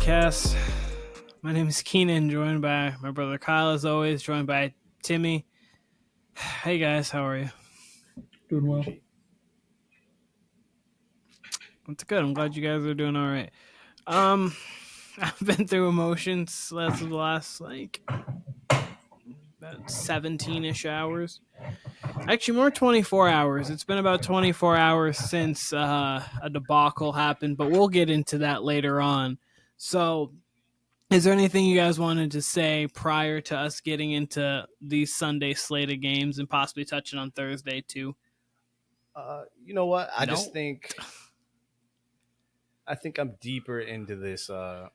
podcast. My name is Keenan, joined by my brother Kyle, as always, joined by Timmy. Hey guys, how are you? Doing well. It's good. I'm glad you guys are doing all right. I've been through emotions the last like about 17-ish hours. Actually, more 24 hours. It's been about 24 hours since a debacle happened, but we'll get into that later on. So, is there anything you guys wanted to say prior to us getting into these Sunday slate of games and possibly touching on Thursday too? You know what? I No. just think I'm deeper into this. I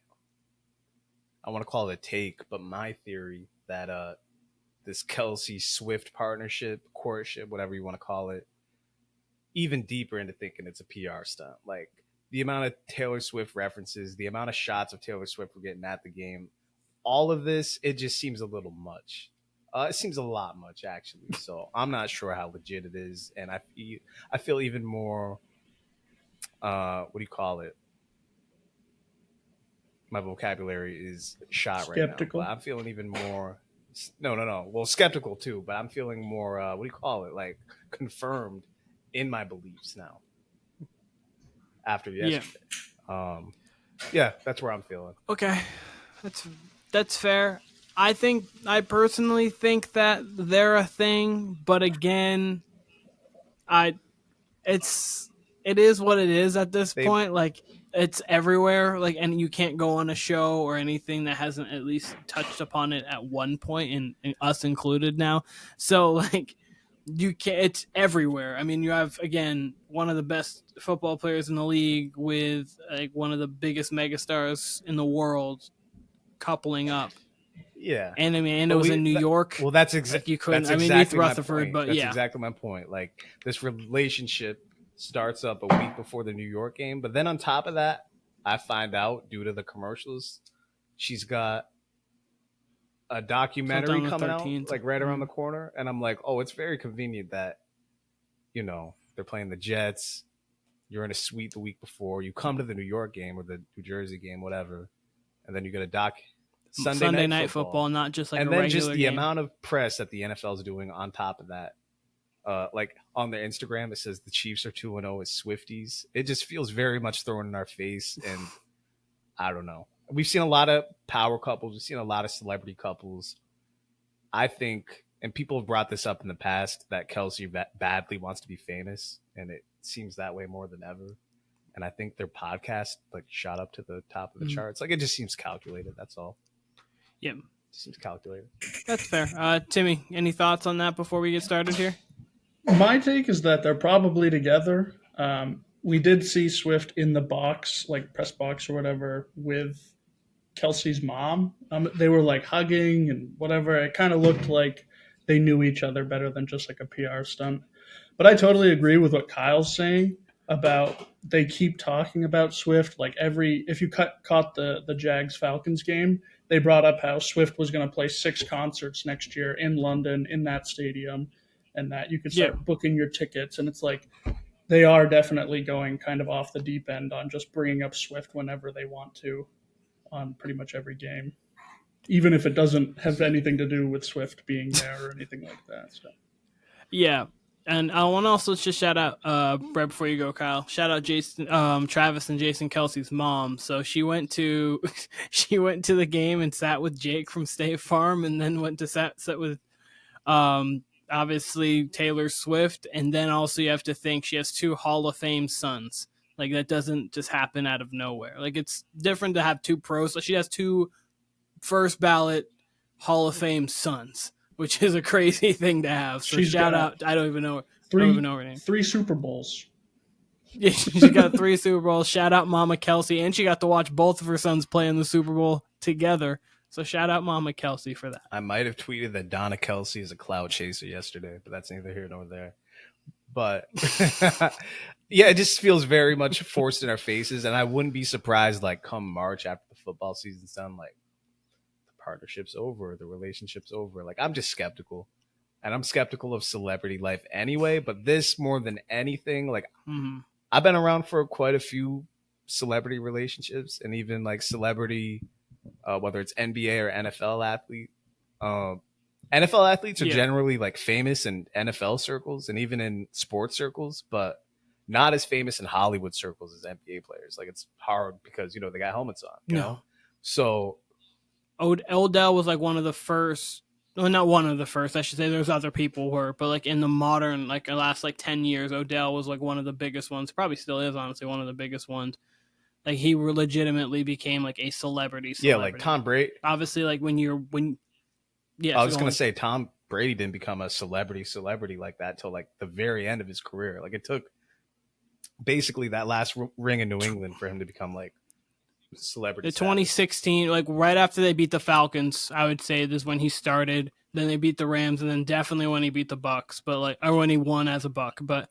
want to call it a take, but my theory that this Kelce Swift partnership, courtship, whatever you want to call it, even deeper into thinking it's a PR stunt. Like the amount of Taylor Swift references, the amount of shots of Taylor Swift we're getting at the game, all of this, it just seems a little much. It seems a lot much, actually. So I'm not sure how legit it is, and I feel even more. What do you call it? My vocabulary is shot Skeptical. right now. But I'm feeling even more. No. Well, skeptical too, but I'm feeling more. What do you call it? Like confirmed in my beliefs now. After yesterday, yeah, that's where I'm feeling. Okay, that's fair. I personally think that they're a thing, but again, it is what it is at this point. Like it's everywhere. Like, and you can't go on a show or anything that hasn't at least touched upon it at one point, and us included now. So like, you can it's everywhere. I mean, you have again one of the best football players in the league with like one of the biggest megastars in the world coupling up. Yeah, And I mean, and it was in New York. Well, that's exactly. You couldn't. That's I mean, exactly East Rutherford, but that's yeah, exactly my point. Like this relationship starts up a week before the New York game, but then on top of that, I find out due to the commercials, she's got a documentary coming out like right around the corner, and I'm like, oh, it's very convenient that they're playing the Jets. You're in a suite the week before. You come to the New York game or the New Jersey game, whatever, and then you get a Sunday night football, not just like and a then regular just the game. amount of press that the NFL is doing on top of that. Like on their Instagram, it says the Chiefs are 2-0 as Swifties. It just feels very much thrown in our face, and I don't know. We've seen a lot of power couples. We've seen a lot of celebrity couples. I think, and people have brought this up in the past, that Kelce badly wants to be famous, and it seems that way more than ever. And I think their podcast like shot up to the top of the charts. Like it just seems calculated. That's all. Yeah, it seems calculated. That's fair. Timmy, any thoughts on that before we get started here? My take is that they're probably together. We did see Swift in the box, like press box or whatever, with Kelce's mom. They were like hugging and whatever. It kind of looked like they knew each other better than just like a PR stunt. But I totally agree with what Kyle's saying about they keep talking about Swift. Like if you caught the Jags Falcons game, they brought up how Swift was going to play 6 concerts next year in London in that stadium, and that you could start booking your tickets. And it's like they are definitely going kind of off the deep end on just bringing up Swift whenever they want to on pretty much every game, even if it doesn't have anything to do with Swift being there or anything like that. So. Yeah. And I want to also just shout out, right before you go, Kyle, shout out Travis and Jason Kelce's mom. So she went to the game and sat with Jake from State Farm, and then went to sit with, obviously Taylor Swift. And then also you have to think she has 2 Hall of Fame sons. Like that doesn't just happen out of nowhere. Like it's different to have 2 pros. So she has 2 first ballot Hall of Fame sons, which is a crazy thing to have. So shout out. I don't even know her name. 3 Super Bowls. Yeah, she got 3 Super Bowls. Shout out Mama Kelce. And she got to watch both of her sons play in the Super Bowl together. So shout out Mama Kelce for that. I might have tweeted that Donna Kelce is a cloud chaser yesterday, but that's neither here nor there. But yeah, it just feels very much forced in our faces. And I wouldn't be surprised, like come March after the football season's done, like the partnership's over, the relationship's over. Like I'm just skeptical. And I'm skeptical of celebrity life anyway. But this more than anything, like I've been around for quite a few celebrity relationships and even like celebrity, whether it's NBA or NFL athlete. NFL athletes are generally like famous in NFL circles and even in sports circles, but not as famous in Hollywood circles as NBA players. Like it's hard because they got helmets on. You know, so Odell was like one of the first. Well, not one of the first. I should say there's other people who were, but like in the modern, like the last like 10 years, Odell was like one of the biggest ones. Probably still is, honestly, one of the biggest ones. Like he legitimately became like a celebrity. Yeah, like Tom Brady. Obviously, like I was gonna say Tom Brady didn't become a celebrity like that till like the very end of his career. Like it took basically that last ring in New England for him to become like celebrity. The 2016, like right after they beat the Falcons, I would say this is when he started. Then they beat the Rams, and then definitely when he beat the Bucks, but like or when he won as a Buck. But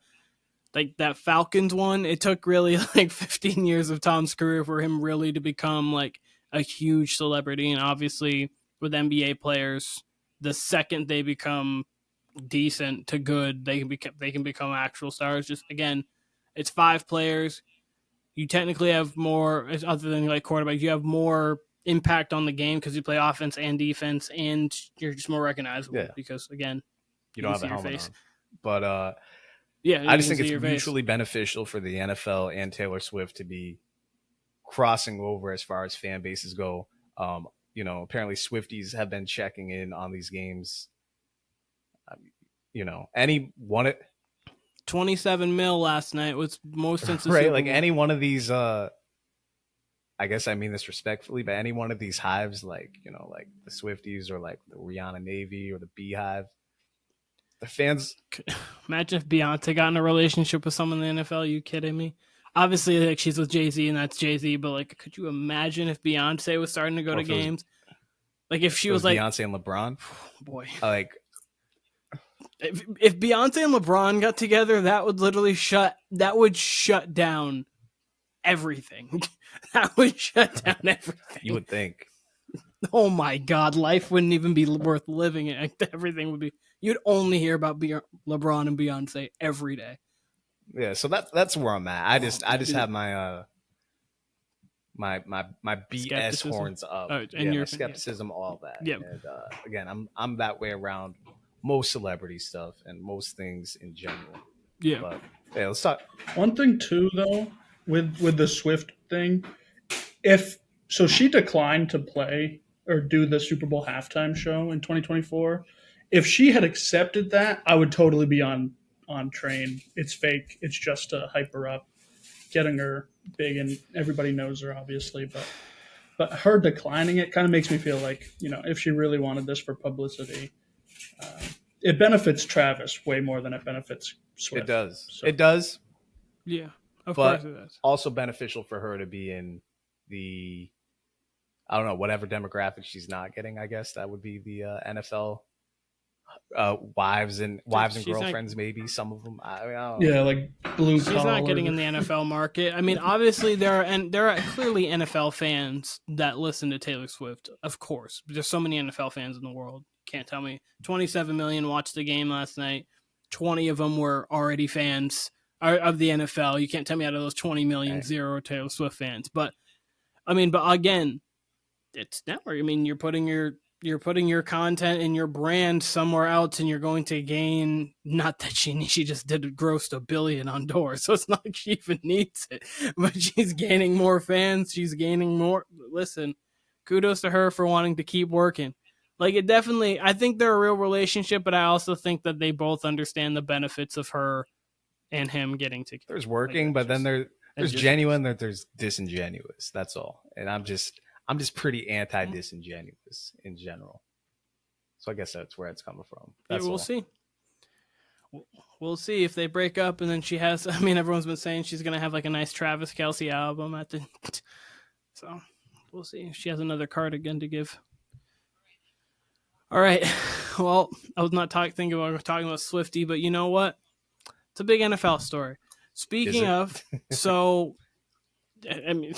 like that Falcons one, it took really like 15 years of Tom's career for him really to become like a huge celebrity. And obviously with NBA players, the second they become decent to good, they can become actual stars. Just again, it's 5 players. You technically have more, other than like quarterback, you have more impact on the game because you play offense and defense, and you're just more recognizable because again, you don't have a helmet face. on. But I just think it's mutually beneficial for the NFL and Taylor Swift to be crossing over as far as fan bases go. Apparently Swifties have been checking in on these games. Any one at 27 mil last night was most since the right. Super Like Bowl. any one of these, I guess I mean this respectfully, but any one of these hives, like like the Swifties or like the Rihanna Navy or the Beehive, the fans. Imagine if Beyonce got in a relationship with someone in the NFL. Are you kidding me? Obviously, like she's with Jay-Z and that's Jay-Z, but like, could you imagine if Beyonce was starting to go to games? Like if she was like Beyonce and LeBron, boy, like if Beyonce and LeBron got together, that would literally shut down everything. That would shut down everything. You would think. Oh my God, life wouldn't even be worth living. Everything would be. You'd only hear about LeBron and Beyonce every day. Yeah, so that's where I'm at. I just have my my BS horns up. And your skepticism, all that. Yeah. And again, I'm that way around most celebrity stuff and most things in general. Yeah. But yeah, let's talk. One thing too, though, with the Swift thing, so she declined to play or do the Super Bowl halftime show in 2024. If she had accepted that, I would totally be on train. It's fake. It's just to hype her up, getting her big, and everybody knows her, obviously. But her declining it kind of makes me feel like, if she really wanted this for publicity, it benefits Travis way more than it benefits Swift. It does. So. It does. Yeah, of course it does. Also beneficial for her to be in the, I don't know, whatever demographic she's not getting. I guess that would be the NFL wives and girlfriends, maybe some of them. I don't know. Yeah, like blue collar. She's not getting in the NFL market. I mean, obviously there are clearly NFL fans that listen to Taylor Swift. Of course, there's so many NFL fans in the world. Can't tell me 27 million watched the game last night. 20 of them were already fans of the NFL. You can't tell me out of those 20 million, zero Taylor Swift fans. But again, it's network. I mean, you're putting your content and your brand somewhere else, and you're going to gain. Not that she just grossed $1 billion on doors, so it's not like she even needs it. But she's gaining more fans. She's gaining more. Listen, kudos to her for wanting to keep working. Like it definitely, I think they're a real relationship, but I also think that they both understand the benefits of her and him getting together. There's working, but then there's genuine, there's disingenuous. That's all. And I'm just pretty anti-disingenuous in general. So I guess that's where it's coming from. We'll see. We'll see if they break up and then she has, I mean, everyone's been saying she's going to have like a nice Travis Kelce album at the, so we'll see if she has another cardigan to give. All right. Well, I was not talking about Swifty, but you know what? It's a big NFL story. Speaking of, so, I mean,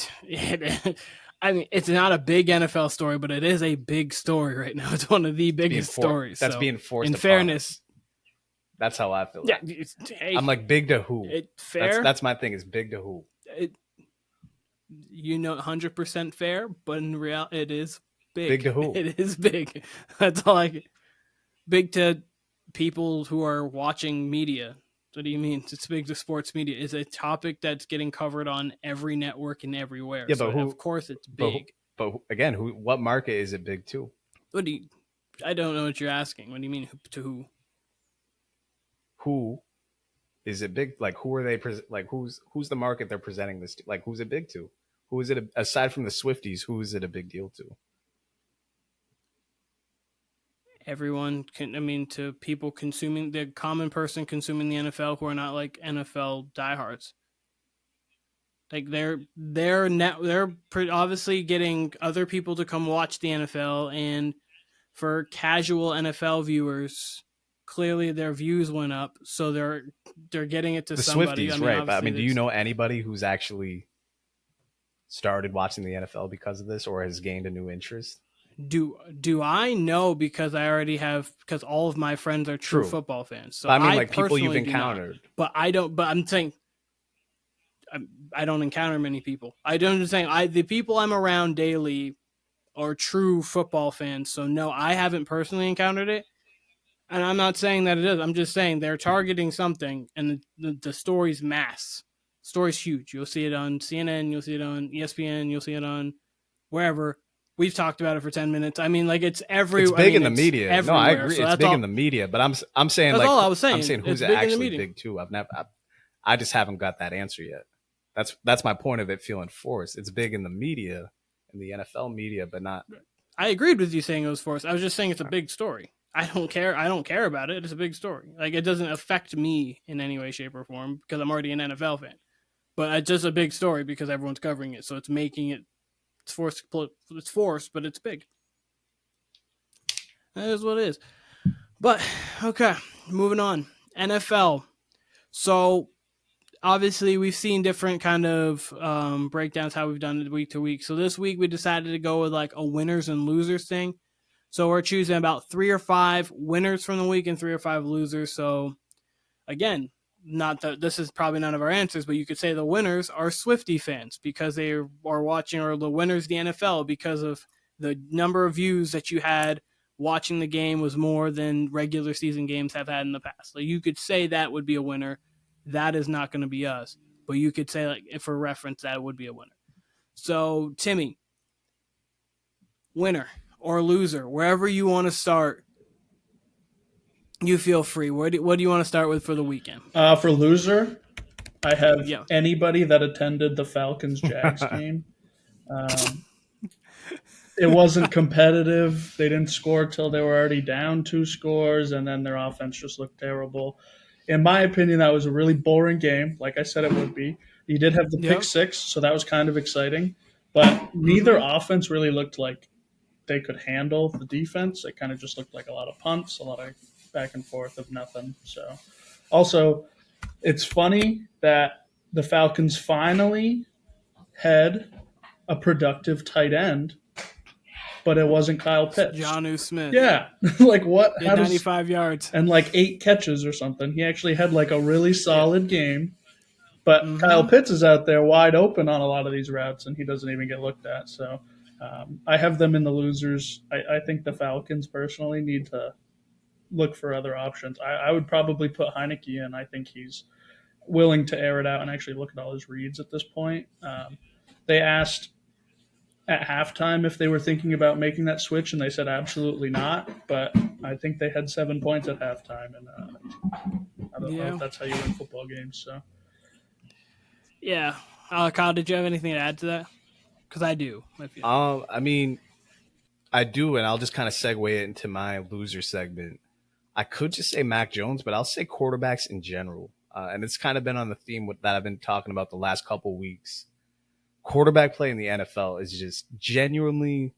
it's not a big NFL story, but it is a big story right now. It's one of the biggest stories. That's being forced. In fairness, that's how I feel. Yeah, I'm like big to who? Fair. That's my thing. Is big to who? 100% fair, but in reality, it is big. Big to who? It is big. That's all I. Big to people who are watching media. What do you mean? It's big to sports media. It's a topic that's getting covered on every network and everywhere. Yeah, so but who? of course it's But big. again, who? What market is it big to? What do you? I don't know what you're asking. What do you mean to who? Who is it big? Like who are they? Like who's the market they're presenting this to? Like who's it big to? Who is it aside from the Swifties? Who is it a big deal to? Everyone can. I mean, to people consuming the common person consuming the NFL who are not like NFL diehards. Like they're obviously getting other people to come watch the NFL, and for casual NFL viewers, clearly their views went up, so they're getting it to The somebody. Swifties, I mean, right? But I obviously mean, do you know anybody who's actually started watching the NFL because of this, or has gained a new interest? Do I know? Because I already have, because all of my friends are true True. football fans. So But I mean, like people personally you've do not. encountered. But I don't. But I'm saying I don't encounter many people. I don't saying the people I'm around daily are true football fans. So no, I haven't personally encountered it. And I'm not saying that it is. I'm just saying they're targeting something, and the story's mass. Story's huge. You'll see it on CNN. You'll see it on ESPN. You'll see it on wherever. We've talked about it for 10 minutes. I mean, like it's It's big in the media. Everywhere. No, I agree. So it's big in the media, but I'm saying that's like all I was saying. I'm saying who's it's big actually big too. I just haven't got that answer yet. That's my point of it feeling forced. It's big in the media, in the NFL media, but not. I agreed with you saying it was forced. I was just saying it's a big story. I don't care about it. It's a big story. Like it doesn't affect me in any way, shape, or form because I'm already an NFL fan. But it's just a big story because everyone's covering it, so it's making it. It's forced. It's forced, but it's big. That is what it is. But okay, moving on. NFL. So obviously we've seen different kind of breakdowns how we've done it week to week. So this week we decided to go with like a winners and losers thing. So we're choosing about 3 or 5 winners from the week and 3 or 5 losers. So again, not that this is probably none of our answers, but you could say the winners are Swiftie fans because they are watching, or the winners the NFL because of the number of views that you had watching the game was more than regular season games have had in the past. So you could say that would be a winner. That is not going to be us, but you could say, like, if for reference, that would be a winner. So Timmy, winner or loser, wherever you want to start, you feel free. What do you want to start with for the weekend? For loser, I have anybody that attended the Falcons Jags game. It wasn't competitive. They didn't score till they were already down 2 scores, and then their offense just looked terrible. In my opinion, that was a really boring game, like I said it would be. You did have the pick 6, so that was kind of exciting. But neither offense really looked like they could handle the defense. It kind of just looked like a lot of punts, a lot of back and forth of nothing. So, also, it's funny that the Falcons finally had a productive tight end, but it wasn't Kyle Pitts. Jonnu Smith. Yeah. Like what? 95 yards. And like 8 catches or something. He actually had like a really solid game. But Kyle Pitts is out there wide open on a lot of these routes, and he doesn't even get looked at. So I have them in the losers. I think the Falcons personally need to look for other options. I would probably put Heineke in. I think he's willing to air it out and actually look at all his reads at this point. They asked at halftime if they were thinking about making that switch, and they said absolutely not. But I think they had 7 points at halftime, and I don't know if that's how you win football games. So, yeah, Kyle, did you have anything to add to that? Because I do. I mean, I do, and I'll just kind of segue it into my loser segment. I could just say Mac Jones, but I'll say quarterbacks in general. And it's kind of been on the theme that I've been talking about the last couple of weeks. Quarterback play in the NFL is just generally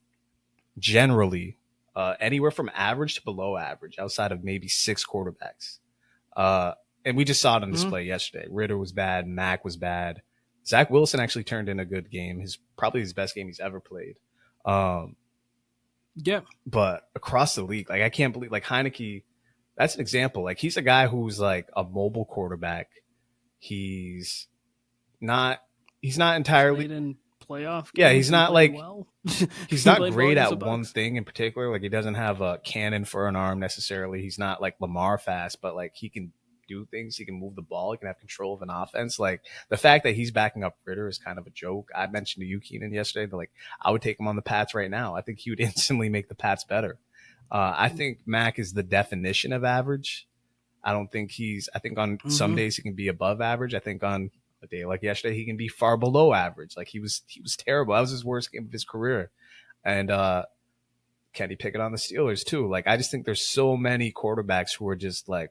anywhere from average to below average, outside of maybe 6 quarterbacks. And we just saw it on display yesterday. Ritter was bad. Mac was bad. Zach Wilson actually turned in a good game. Probably his best game he's ever played. But across the league, like I can't believe, like Heineke, that's an example. Like he's a guy who's like a mobile quarterback. He's not entirely playoff Yeah, games. he's not played like well. he's He not played well great against at the one Bucks. thing in particular. Like he doesn't have a cannon for an arm necessarily. He's not like Lamar fast, but like he can do things. He can move the ball. He can have control of an offense. Like the fact that he's backing up Ritter is kind of a joke. I mentioned to you, Keenan, yesterday that like I would take him on the Pats right now. I think he would instantly make the Pats better. I think Mac is the definition of average. I don't think he's. I think on some days he can be above average. I think on a day like yesterday he can be far below average. Like he was terrible. That was his worst game of his career. And Kenny Pickett on the Steelers too. Like I just think there's so many quarterbacks who are just like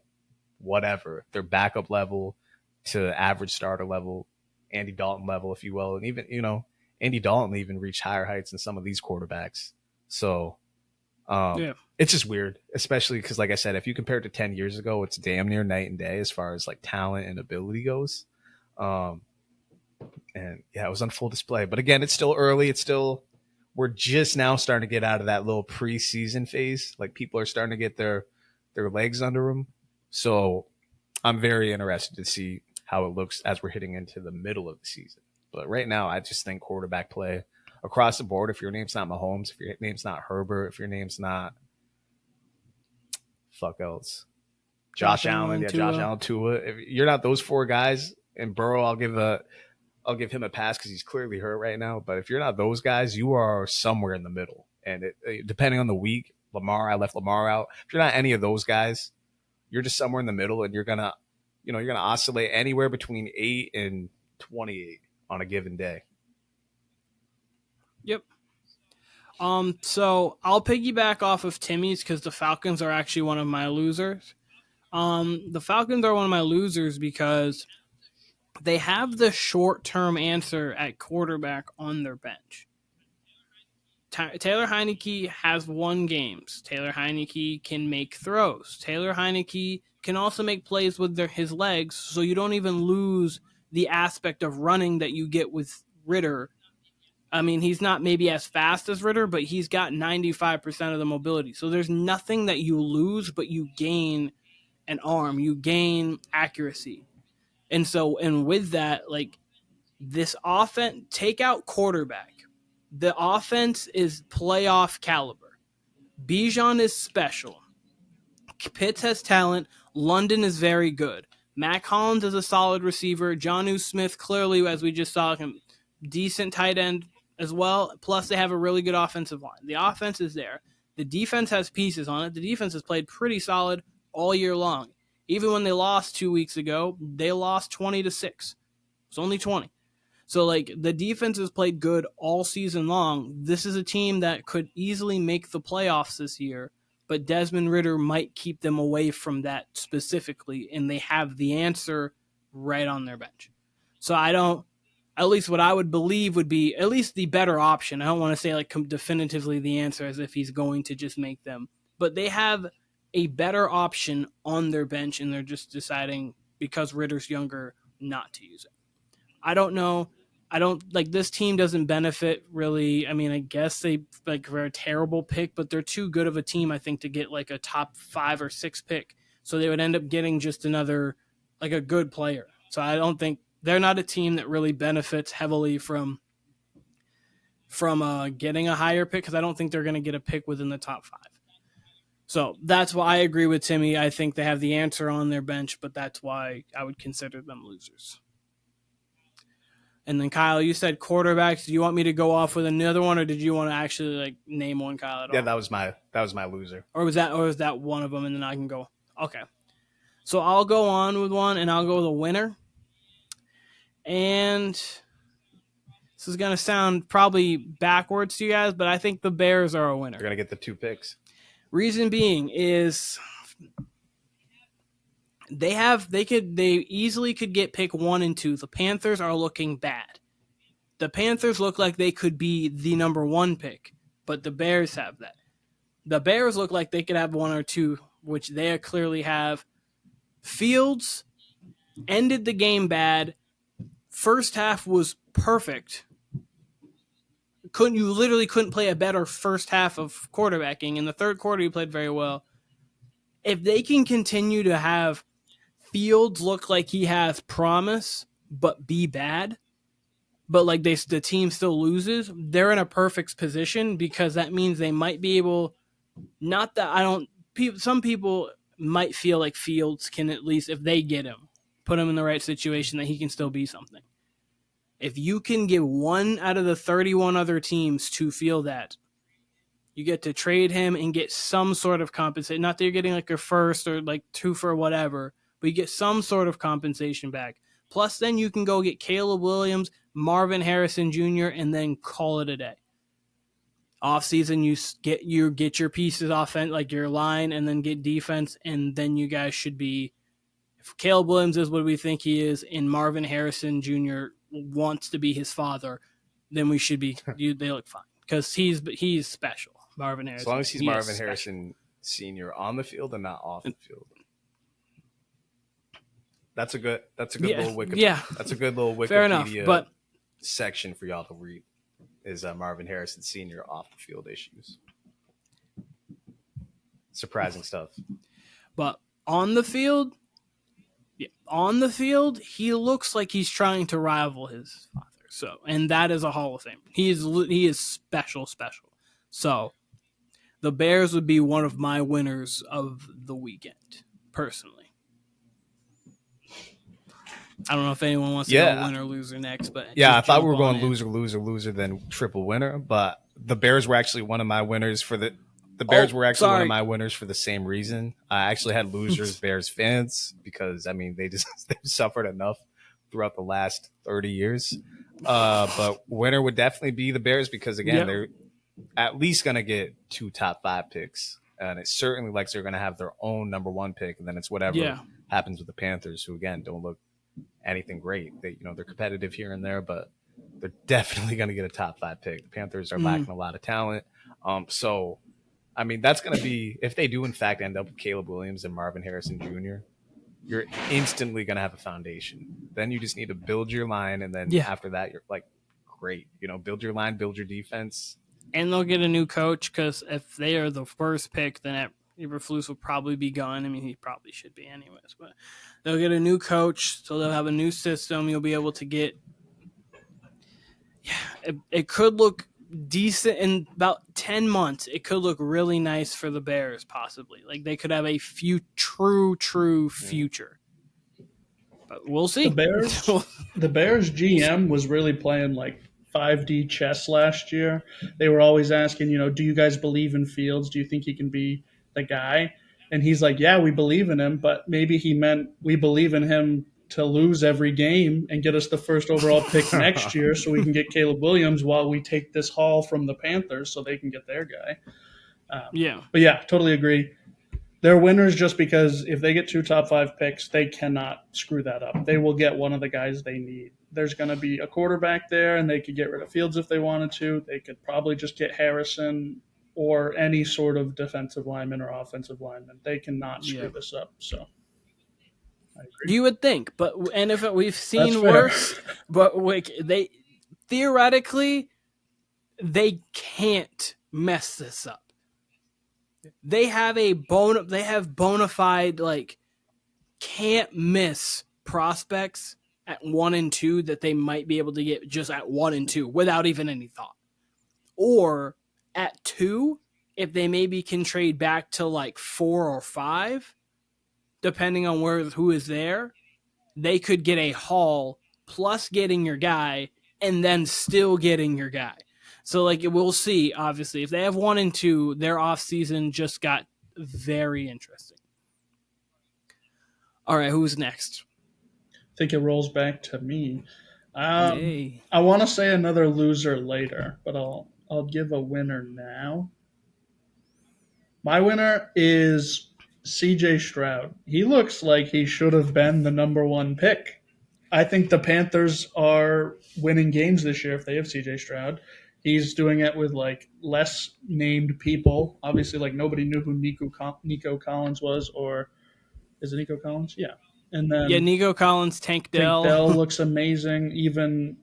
whatever. They're backup level to average starter level, Andy Dalton level, if you will, and even Andy Dalton even reached higher heights than some of these quarterbacks. So Yeah. it's just weird, especially because, like I said, if you compare it to 10 years ago, it's damn near night and day as far as like talent and ability goes. And yeah, it was on full display. But again, it's still early. We're just now starting to get out of that little preseason phase. Like people are starting to get their legs under them. So I'm very interested to see how it looks as we're hitting into the middle of the season. But right now, I just think quarterback play across the board. If your name's not Mahomes, if your name's not Herbert, if your name's not fuck else, Josh Allen, yeah, Josh Allen, Tua. If you're not those four guys, and Burrow, I'll give him a pass because he's clearly hurt right now. But if you're not those guys, you are somewhere in the middle. And depending on the week, I left Lamar out. If you're not any of those guys, you're just somewhere in the middle, and you're gonna oscillate anywhere between 8 and 28 on a given day. Yep. So I'll piggyback off of Timmy's because the Falcons are actually one of my losers. The Falcons are one of my losers because they have the short-term answer at quarterback on their bench. Taylor Heineke has won games. Taylor Heineke can make throws. Taylor Heineke can also make plays with his legs, so you don't even lose the aspect of running that you get with Ritter. I mean, he's not maybe as fast as Ritter, but he's got 95% of the mobility. So there's nothing that you lose, but you gain an arm, you gain accuracy. And with that, like this offense, take out quarterback. The offense is playoff caliber. Bijan is special. Pitts has talent. London is very good. Mac Hollins is a solid receiver. Jonnu Smith, clearly, as we just saw him, decent tight end as well. Plus, they have a really good offensive line. The offense is there. The defense has pieces on it. The defense has played pretty solid all year long. Even when they lost 2 weeks ago, they lost 20-6. It's only 20. So, like, the defense has played good all season long. This is a team that could easily make the playoffs this year, but Desmond Ritter might keep them away from that specifically, and they have the answer right on their bench. So at least what I would believe would be at least the better option. I don't want to say like definitively the answer as if he's going to just make them, but they have a better option on their bench, and they're just deciding because Ritter's younger not to use it. I don't know. I don't like this team doesn't benefit really. I mean, I guess they like are a terrible pick, but they're too good of a team, I think, to get like a top 5 or 6 pick. So they would end up getting just another like a good player. So I don't think they're not a team that really benefits heavily from getting a higher pick because I don't think they're going to get a pick within the top 5. So that's why I agree with Timmy. I think they have the answer on their bench, but that's why I would consider them losers. And then Kyle, you said quarterbacks. Do you want me to go off with another one, or did you want to actually like name one, Kyle? At all? Yeah, that was my loser. Or was that one of them, and then I can go. Okay, so I'll go on with one, and I'll go with a winner. And this is gonna sound probably backwards to you guys, but I think the Bears are a winner. They're gonna get the 2 picks. Reason being is they easily could get pick 1 and 2. The Panthers are looking bad. The Panthers look like they could be the number 1 pick, but the Bears have that. The Bears look like they could have 1 or 2, which they clearly have. Fields ended the game bad. First half was perfect. You literally couldn't play a better first half of quarterbacking. In the third quarter, he played very well. If they can continue to have Fields look like he has promise, but be bad, but like the team still loses, they're in a perfect position because that means they might be able. Not that I don't. Some people might feel like Fields can at least, if they get him, put him in the right situation, that he can still be something. If you can get one out of the 31 other teams to feel that, you get to trade him and get some sort of compensation. Not that you're getting like a first or like 2 for whatever, but you get some sort of compensation back. Plus, then you can go get Caleb Williams, Marvin Harrison Jr., and then call it a day. Offseason, you get your pieces offense, like your line, and then get defense, and then you guys should be. If Caleb Williams is what we think he is, and Marvin Harrison Jr. wants to be his father, then we should be. They look fine because he's special. Marvin Harrison. As long as he's Marvin Harrison Sr. on the field and not off the field. That's a good little Wikipedia. Yeah. That's a good little Wikipedia Fair enough, but section for y'all to read. Is Marvin Harrison Sr. off the field issues? Surprising stuff. But on the field, he looks like he's trying to rival his father. So, and that is a Hall of Fame. He is special. So, the Bears would be one of my winners of the weekend, personally. I don't know if anyone wants to go win or loser next, but I thought we were going loser, then triple winner. But the Bears were actually one of my winners for the Bears were actually one of my winners for the same reason. I actually had losers, Bears fans, because I mean they suffered enough throughout the last 30 years. But winner would definitely be the Bears because again they're at least gonna get 2 top 5 picks, and it certainly like they're gonna have their own number 1 pick, and then it's whatever happens with the Panthers, who again don't look anything great. They're competitive here and there, but they're definitely going to get a top 5 pick. The Panthers are lacking a lot of talent. So, I mean, that's going to be, if they do in fact end up with Caleb Williams and Marvin Harrison Jr., you're instantly going to have a foundation. Then you just need to build your line. And then after that, you're like, great, build your line, build your defense. And they'll get a new coach because if they are the first pick, then Eberflus will probably be gone. I mean, he probably should be anyways, but they'll get a new coach, so they'll have a new system. You'll be able to get it could look decent in about 10 months. It could look really nice for the Bears, possibly. Like, they could have a true future. But we'll see. The Bears GM was really playing, like, 5D chess last year. They were always asking, do you guys believe in Fields? Do you think he can be the guy? And he's like, yeah, we believe in him, but maybe he meant we believe in him to lose every game and get us the first overall pick next year so we can get Caleb Williams while we take this haul from the Panthers so they can get their guy. But yeah, totally agree. They're winners just because if they get 2 top 5 picks, they cannot screw that up. They will get one of the guys they need. There's going to be a quarterback there, and they could get rid of Fields if they wanted to. They could probably just get Harrison or any sort of defensive lineman or offensive lineman. They cannot screw this up. So I agree. You would think, and if we've seen worse, but like they theoretically they can't mess this up. They have bona fide like can't miss prospects at 1 and 2 that they might be able to get just at 1 and 2 without even any thought. Or at 2, if they maybe can trade back to like 4 or 5, depending on who is there, they could get a haul plus getting your guy and then still getting your guy. So like we'll see, obviously. If they have 1 and 2, their offseason just got very interesting. All right, who's next? I think it rolls back to me. I want to say another loser later, but I'll give a winner now. My winner is CJ Stroud. He looks like he should have been the number 1 pick. I think the Panthers are winning games this year if they have CJ Stroud. He's doing it with like less named people. Obviously, like nobody knew who Nico Collins was, or is it Nico Collins? Yeah. And then Nico Collins, Tank Dell. Tank Dell looks amazing. Even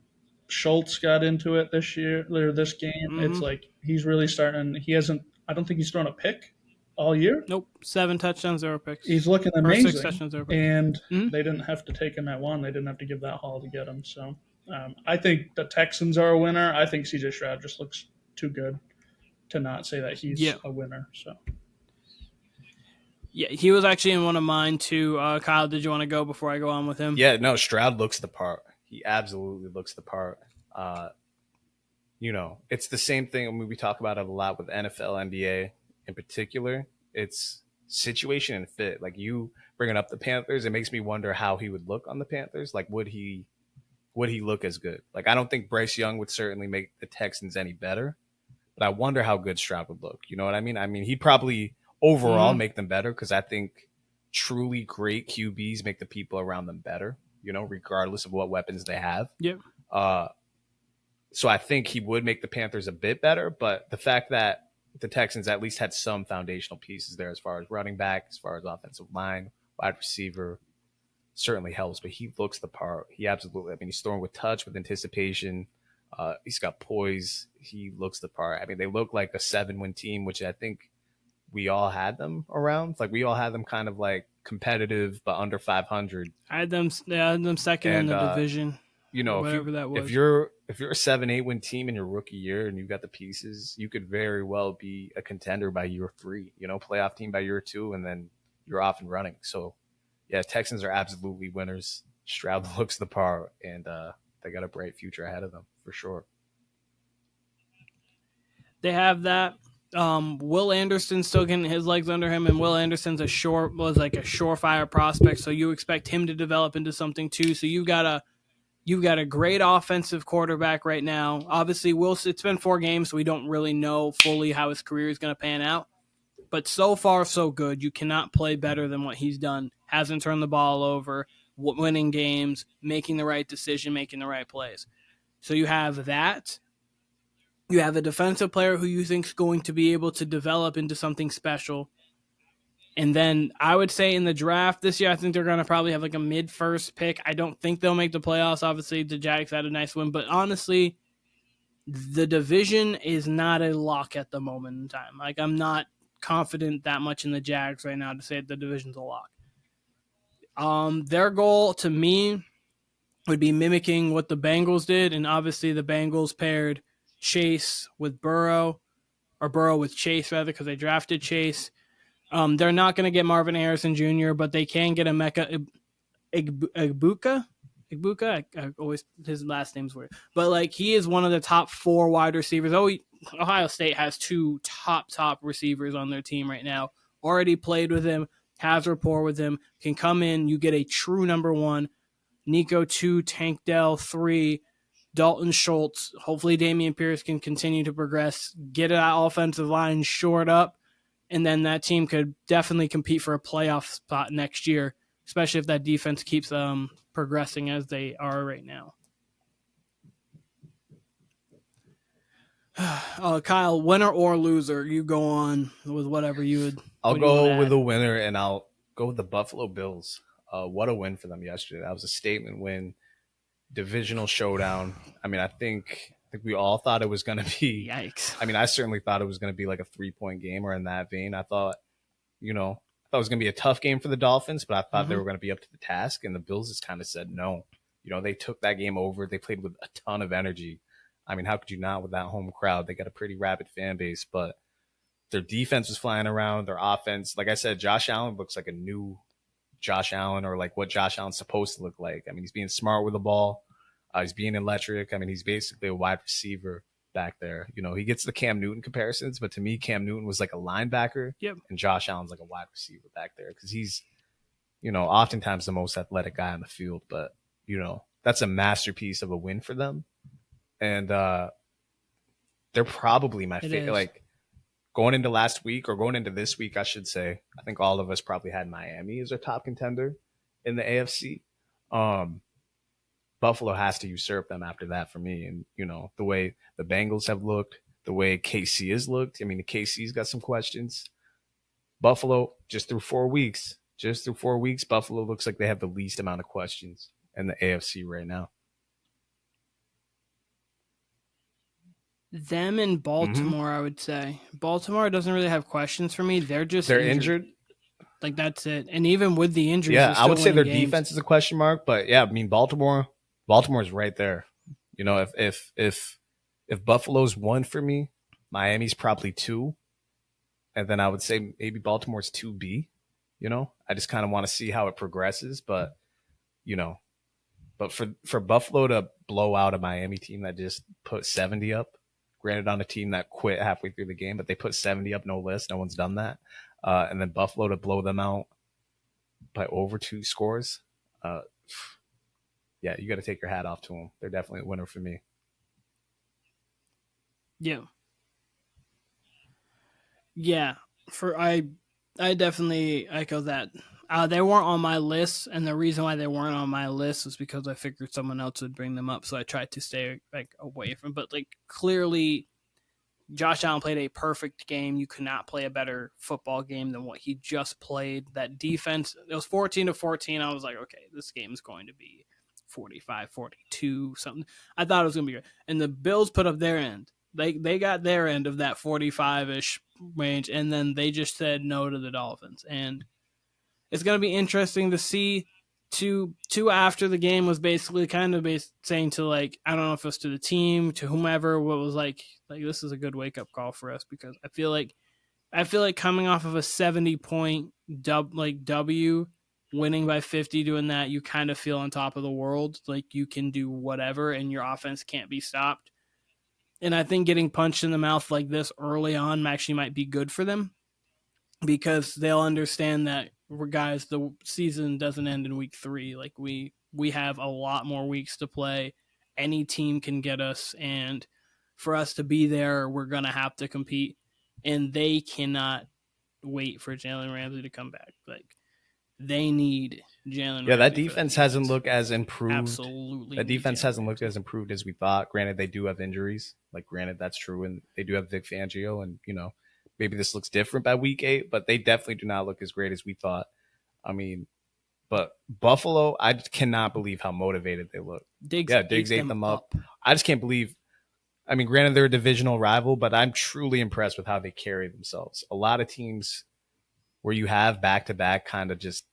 Schultz got into it this year or this game. Mm-hmm. It's like he's really starting. I don't think he's thrown a pick all year. Nope. 7 touchdowns, 0 picks. He's looking amazing. 6 touchdowns, 0 picks. And they didn't have to take him at 1. They didn't have to give that haul to get him. So I think the Texans are a winner. I think CJ Stroud just looks too good to not say that he's a winner. So Yeah, he was actually in one of mine too. Kyle, did you want to go before I go on with him? Yeah, no, Stroud looks the part. He absolutely looks the part. It's the same thing. I mean, we talk about it a lot with NFL, NBA in particular. It's situation and fit. Like you bringing up the Panthers, it makes me wonder how he would look on the Panthers. Like, would he look as good? Like, I don't think Bryce Young would certainly make the Texans any better, but I wonder how good Stroud would look. You know what I mean? I mean, he'd probably overall make them better because I think truly great QBs make the people around them better, regardless of what weapons they have. Yep. So I think he would make the Panthers a bit better, but the fact that the Texans at least had some foundational pieces there as far as running back, as far as offensive line, wide receiver, certainly helps. But he looks the part. He absolutely, I mean, he's throwing with touch, with anticipation. He's got poise. He looks the part. I mean, they look like a 7-win team, which I think we all had them around. Like we all had them kind of like competitive, but under 500. I had them second in the division. Whatever that was. If you're a 7-8 win team in your rookie year and you've got the pieces, you could very well be a contender by year 3. Playoff team by year 2, and then you're off and running. So, yeah, Texans are absolutely winners. Stroud looks the part, and they got a bright future ahead of them for sure. They have that. Will Anderson's still getting his legs under him, and Will Anderson's was like a surefire prospect, so you expect him to develop into something too. So you've got a great offensive quarterback right now. Obviously, it's been 4 games, so we don't really know fully how his career is going to pan out. But so far, so good. You cannot play better than what he's done. Hasn't turned the ball over, winning games, making the right decision, making the right plays. So you have that. You have a defensive player who you think is going to be able to develop into something special. And then I would say in the draft this year, I think they're going to probably have like a mid-first pick. I don't think they'll make the playoffs. Obviously, the Jags had a nice win. But honestly, the division is not a lock at the moment in time. Like, I'm not confident that much in the Jags right now to say the division's a lock. Their goal, to me, would be mimicking what the Bengals did. And obviously, the Bengals paired Chase with Burrow, or Burrow with Chase, rather, because they drafted Chase. They're not going to get Marvin Harrison Jr., but they can get Emeka Egbuka. I always, his last name's weird. But like, he is one of the top 4 wide receivers. Ohio State has 2 top receivers on their team right now. Already played with him, has rapport with him, can come in. You get a true number 1. Nico 2, Tank Dell 3, Dalton Schultz. Hopefully Dameon Pierce can continue to progress, get that offensive line shored up, and then that team could definitely compete for a playoff spot next year, especially if that defense keeps progressing as they are right now. Kyle, winner or loser, you go on with whatever you would. I'll go with the winner, and I'll go with the Buffalo Bills. What a win for them yesterday. That was a statement win, divisional showdown. I mean, I think we all thought it was going to be. Yikes. I mean, I certainly thought it was going to be like a 3-point game or in that vein. I thought it was going to be a tough game for the Dolphins, but I thought they were going to be up to the task, and the Bills just kind of said no. They took that game over. They played with a ton of energy. I mean, how could you not with that home crowd? They got a pretty rabid fan base, but their defense was flying around. Their offense, like I said, Josh Allen looks like a new Josh Allen, or like what Josh Allen's supposed to look like. I mean, he's being smart with the ball. He's being electric. I mean, he's basically a wide receiver back there. He gets the Cam Newton comparisons, but to me, Cam Newton was like a linebacker, and Josh Allen's like a wide receiver back there because he's, oftentimes the most athletic guy on the field. But, that's a masterpiece of a win for them. And they're probably my favorite. Like, going into last week, or going into this week, I should say, I think all of us probably had Miami as our top contender in the AFC. Buffalo has to usurp them after that for me. And, the way the Bengals have looked, the way KC has looked. I mean, the KC's got some questions. Buffalo, just through 4 weeks, Buffalo looks like they have the least amount of questions in the AFC right now. Them in Baltimore, I would say. Baltimore doesn't really have questions for me. They're injured. Like, that's it. And even with the injuries, I would say their defense is a question mark. But, yeah, I mean, Baltimore's right there. You know, if Buffalo's 1 for me, Miami's probably 2, and then I would say maybe Baltimore's 2B. You know, I just kind of want to see how it progresses, but you know, but for Buffalo to blow out a Miami team that just put 70 up, granted on a team that quit halfway through the game, but they put 70 up, no list, no one's done that, and then Buffalo to blow them out by over 2 scores. Yeah, you got to take your hat off to them. They're definitely a winner for me. Yeah, I definitely echo that. They weren't on my list, and the reason why they weren't on my list was because I figured someone else would bring them up, so I tried to stay away from. But clearly, Josh Allen played a perfect game. You could not play a better football game than what he just played. That defense, it was 14-14. I was like, okay, this game is going to be 45-42, something. I thought it was going to be good. And the Bills put up their end. They got their end of that 45-ish range, and then they just said no to the Dolphins. And it's going to be interesting to see. Two after the game was basically kind of saying to I don't know if it was to the team, to whomever, what was like this is a good wake up call for us, because I feel like coming off of a 70-point W, winning by 50, doing that, you kind of feel on top of the world, like you can do whatever and your offense can't be stopped. And I think getting punched in the mouth like this early on actually might be good for them, because they'll understand that, guys, the season doesn't end in week 3. Like we have a lot more weeks to play. Any team can get us, and for us to be there, we're gonna have to compete. And they cannot wait for Jalen Ramsey to come back. Like they need Jalen. Yeah, Ramsey that defense hasn't looked as improved. Absolutely, that defense hasn't looked as improved as we thought. Granted, they do have injuries. Granted, that's true, and they do have Vic Fangio, and maybe this looks different by week 8, but they definitely do not look as great as we thought. I mean, but Buffalo, I cannot believe how motivated they look. Diggs ate them up. I just can't believe. I mean, granted, they're a divisional rival, but I'm truly impressed with how they carry themselves. A lot of teams where you have back-to-back kind of just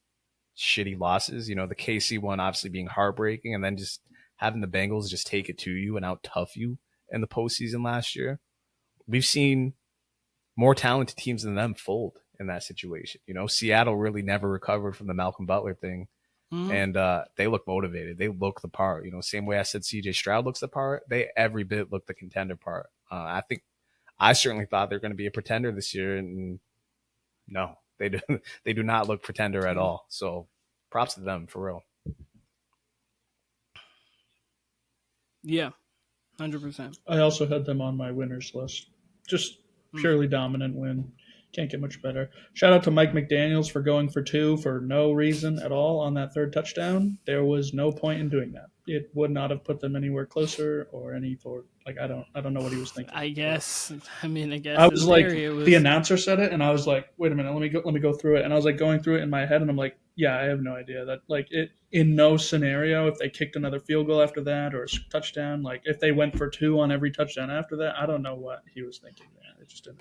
shitty losses, the KC one obviously being heartbreaking, and then just having the Bengals just take it to you and out-tough you in the postseason last year. We've seen more talented teams than them fold in that situation. Seattle really never recovered from the Malcolm Butler thing. Mm-hmm. And they look motivated. They look the part. Same way I said CJ Stroud looks the part. They every bit look the contender part. I certainly thought they're going to be a pretender this year, and no, they do not look pretender at all. So props to them, for real. Yeah, 100%. I also had them on my winners list. Just purely dominant win. Can't get much better. Shout out to Mike McDaniels for going for 2 for no reason at all on that 3rd touchdown. There was no point in doing that. It would not have put them anywhere closer or any for I don't know what he was thinking. I guess I was like, the announcer said it, and I was like, wait a minute, let me go through it. And I was going through it in my head, and I'm like, yeah, I have no idea that it in no scenario, if they kicked another field goal after that or a touchdown, if they went for 2 on every touchdown after that, I don't know what he was thinking there. It just didn't.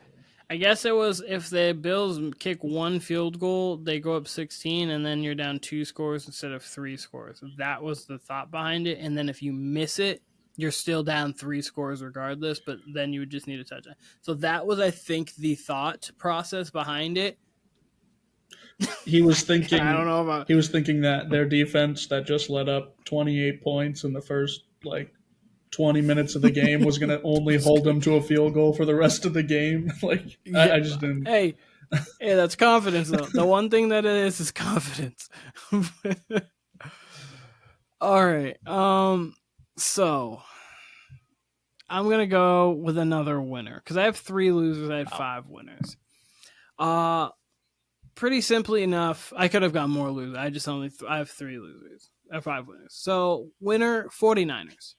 I guess it was if the Bills kick 1 field goal, they go up 16, and then you're down 2 scores instead of 3 scores. That was the thought behind it. And then if you miss it, you're still down 3 scores regardless, but then you would just need a touchdown. So that was, I think, the thought process behind it. He was thinking. I don't know about. He was thinking that their defense that just let up 28 points in the first 20 minutes of the game was going to only hold them to a field goal for the rest of the game. I just didn't. Hey, that's confidence, though. The one thing that it is confidence. All right. So I'm going to go with another winner, because I have 3 losers. I had 5 winners. Pretty simply enough, I could have got more losers. I have 3 losers. I have 5 winners. So winner, 49ers.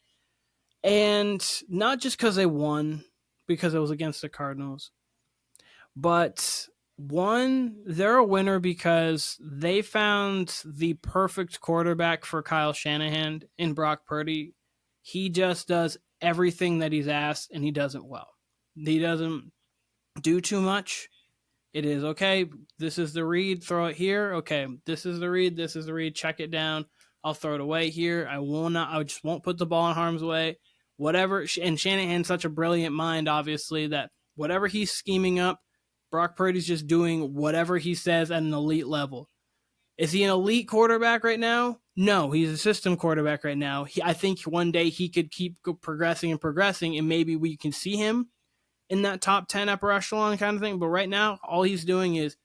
And not just because they won, because it was against the Cardinals, but they're a winner because they found the perfect quarterback for Kyle Shanahan in Brock Purdy. He just does everything that he's asked, and he does it well. He doesn't do too much. It is, okay, this is the read, throw it here. Okay, this is the read, check it down. I'll throw it away here. I just won't put the ball in harm's way. whatever. And Shanahan's such a brilliant mind, obviously, that whatever he's scheming up, Brock Purdy's just doing whatever he says at an elite level. Is he an elite quarterback right now? No, he's a system quarterback right now. I think one day he could keep progressing, and maybe we can see him in that top 10 upper echelon kind of thing. But right now, all he's doing is,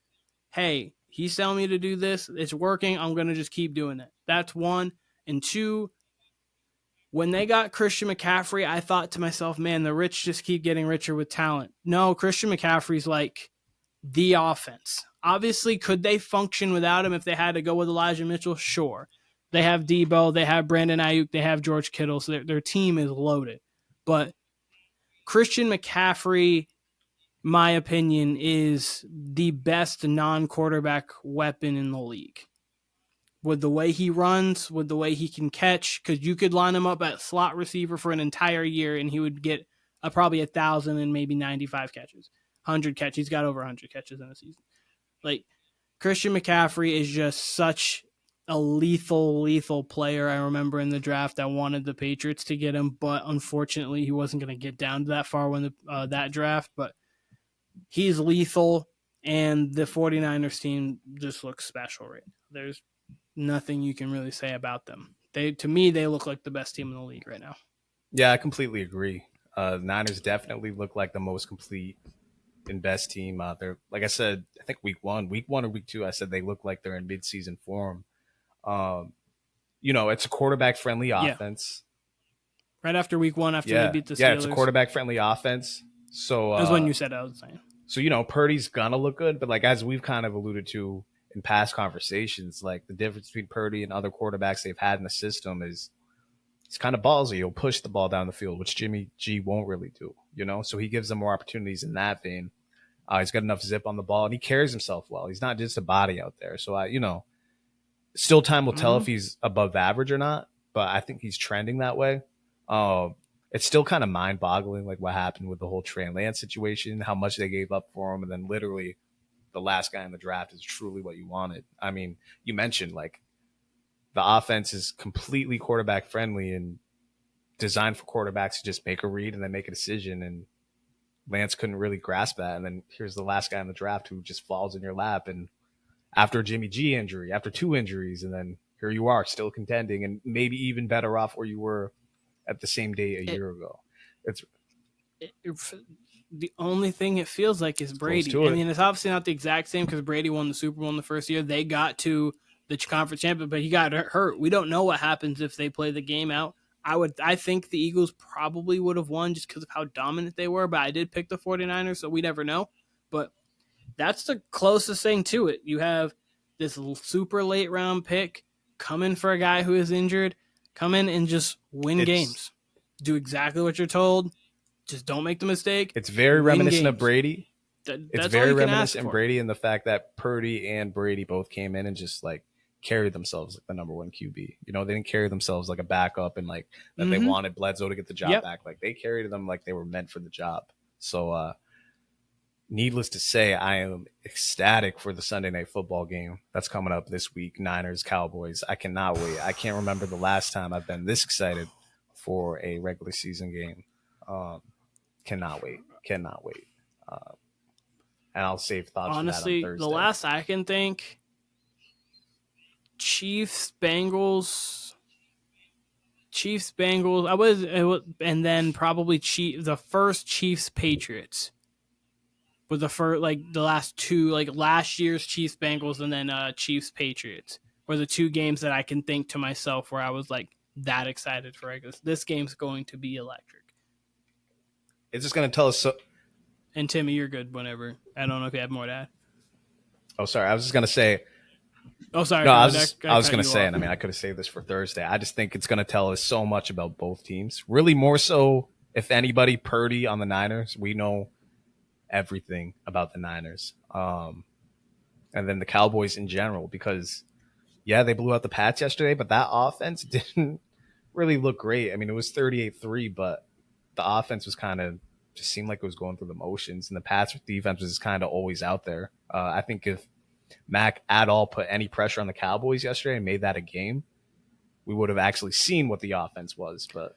hey, he's telling me to do this. It's working. I'm going to just keep doing it. That's one. And two, when they got Christian McCaffrey, I thought to myself, man, the rich just keep getting richer with talent. No, Christian McCaffrey's like the offense. Obviously, could they function without him if they had to go with Elijah Mitchell? Sure. They have Debo, they have Brandon Ayuk, they have George Kittle, so their team is loaded. But Christian McCaffrey, my opinion, is the best non-quarterback weapon in the league. With the way he runs, with the way he can catch, because you could line him up at slot receiver for an entire year and he would get probably 1,000 and maybe 95 catches. 100 catches. He's got over 100 catches in a season. Like, Christian McCaffrey is just such a lethal player. I remember in the draft I wanted the Patriots to get him, but unfortunately he wasn't going to get down to that far when that draft. But he's lethal, and the 49ers team just looks special right now. There's nothing you can really say about them. To me, they look like the best team in the league right now. Yeah, I completely agree. Niners definitely look like the most complete and best team out there. Like I said, I think week one or week two, I said they look like they're in midseason form. It's a quarterback-friendly offense. Right after week one, after they beat the Steelers. Yeah, it's a quarterback-friendly offense. So that was when you said I was saying. So, Purdy's going to look good, but like as we've kind of alluded to in past conversations, like the difference between Purdy and other quarterbacks they've had in the system is it's kind of ballsy. He'll push the ball down the field, which Jimmy G won't really do, So he gives them more opportunities in that vein. He's got enough zip on the ball, and he carries himself well. He's not just a body out there. So, still time will tell if he's above average or not, but I think he's trending that way. It's still kind of mind-boggling, like what happened with the whole Trey Lance situation, how much they gave up for him, and then literally the last guy in the draft is truly what you wanted. I mean, you mentioned like the offense is completely quarterback friendly and designed for quarterbacks to just make a read and then make a decision. And Lance couldn't really grasp that. And then here's the last guy in the draft who just falls in your lap. And after a Jimmy G injury, after 2 injuries, and then here you are still contending and maybe even better off where you were at the same day a year ago. The only thing it feels like is Brady. I mean, it's obviously not the exact same because Brady won the Super Bowl in the first year. They got to the conference champion, but he got hurt. We don't know what happens if they play the game out. I think the Eagles probably would have won just because of how dominant they were, but I did pick the 49ers, so we never know. But that's the closest thing to it. You have this super late round pick come in for a guy who is injured, come in and just win games. Do exactly what you're told. Just don't make the mistake. It's very reminiscent of Brady. It's very reminiscent of Brady in the fact that Purdy and Brady both came in and just like carried themselves like the number one QB. They didn't carry themselves like a backup and like that they wanted Bledsoe to get the job back. Like they carried them like they were meant for the job. So needless to say, I am ecstatic for the Sunday Night Football game that's coming up this week, Niners, Cowboys. I cannot wait. I can't remember the last time I've been this excited for a regular season game. Cannot wait. And I'll save thoughts honestly, for that on Thursday. The last I can think, Chiefs, Bengals. And then probably the first Chiefs, Patriots. With the last two, like last year's Chiefs, Bengals, and then Chiefs, Patriots were the 2 games that I can think to myself where I was like that excited for regular. This game's going to be electric. It's just going to tell us so. And Timmy, you're good whenever. I don't know if you have more to add. Oh, sorry. I was just going to say. Oh, sorry. No, I was going to say, and I mean, I could have saved this for Thursday. I just think it's going to tell us so much about both teams. Really more so, if anybody, Purdy on the Niners. We know everything about the Niners. And then the Cowboys in general, because, yeah, they blew out the Pats yesterday, but that offense didn't really look great. I mean, it was 38-3, but the offense was kind of just seemed like it was going through the motions, and the Pats defense was kind of always out there. I think if Mac at all put any pressure on the Cowboys yesterday and made that a game, we would have actually seen what the offense was. But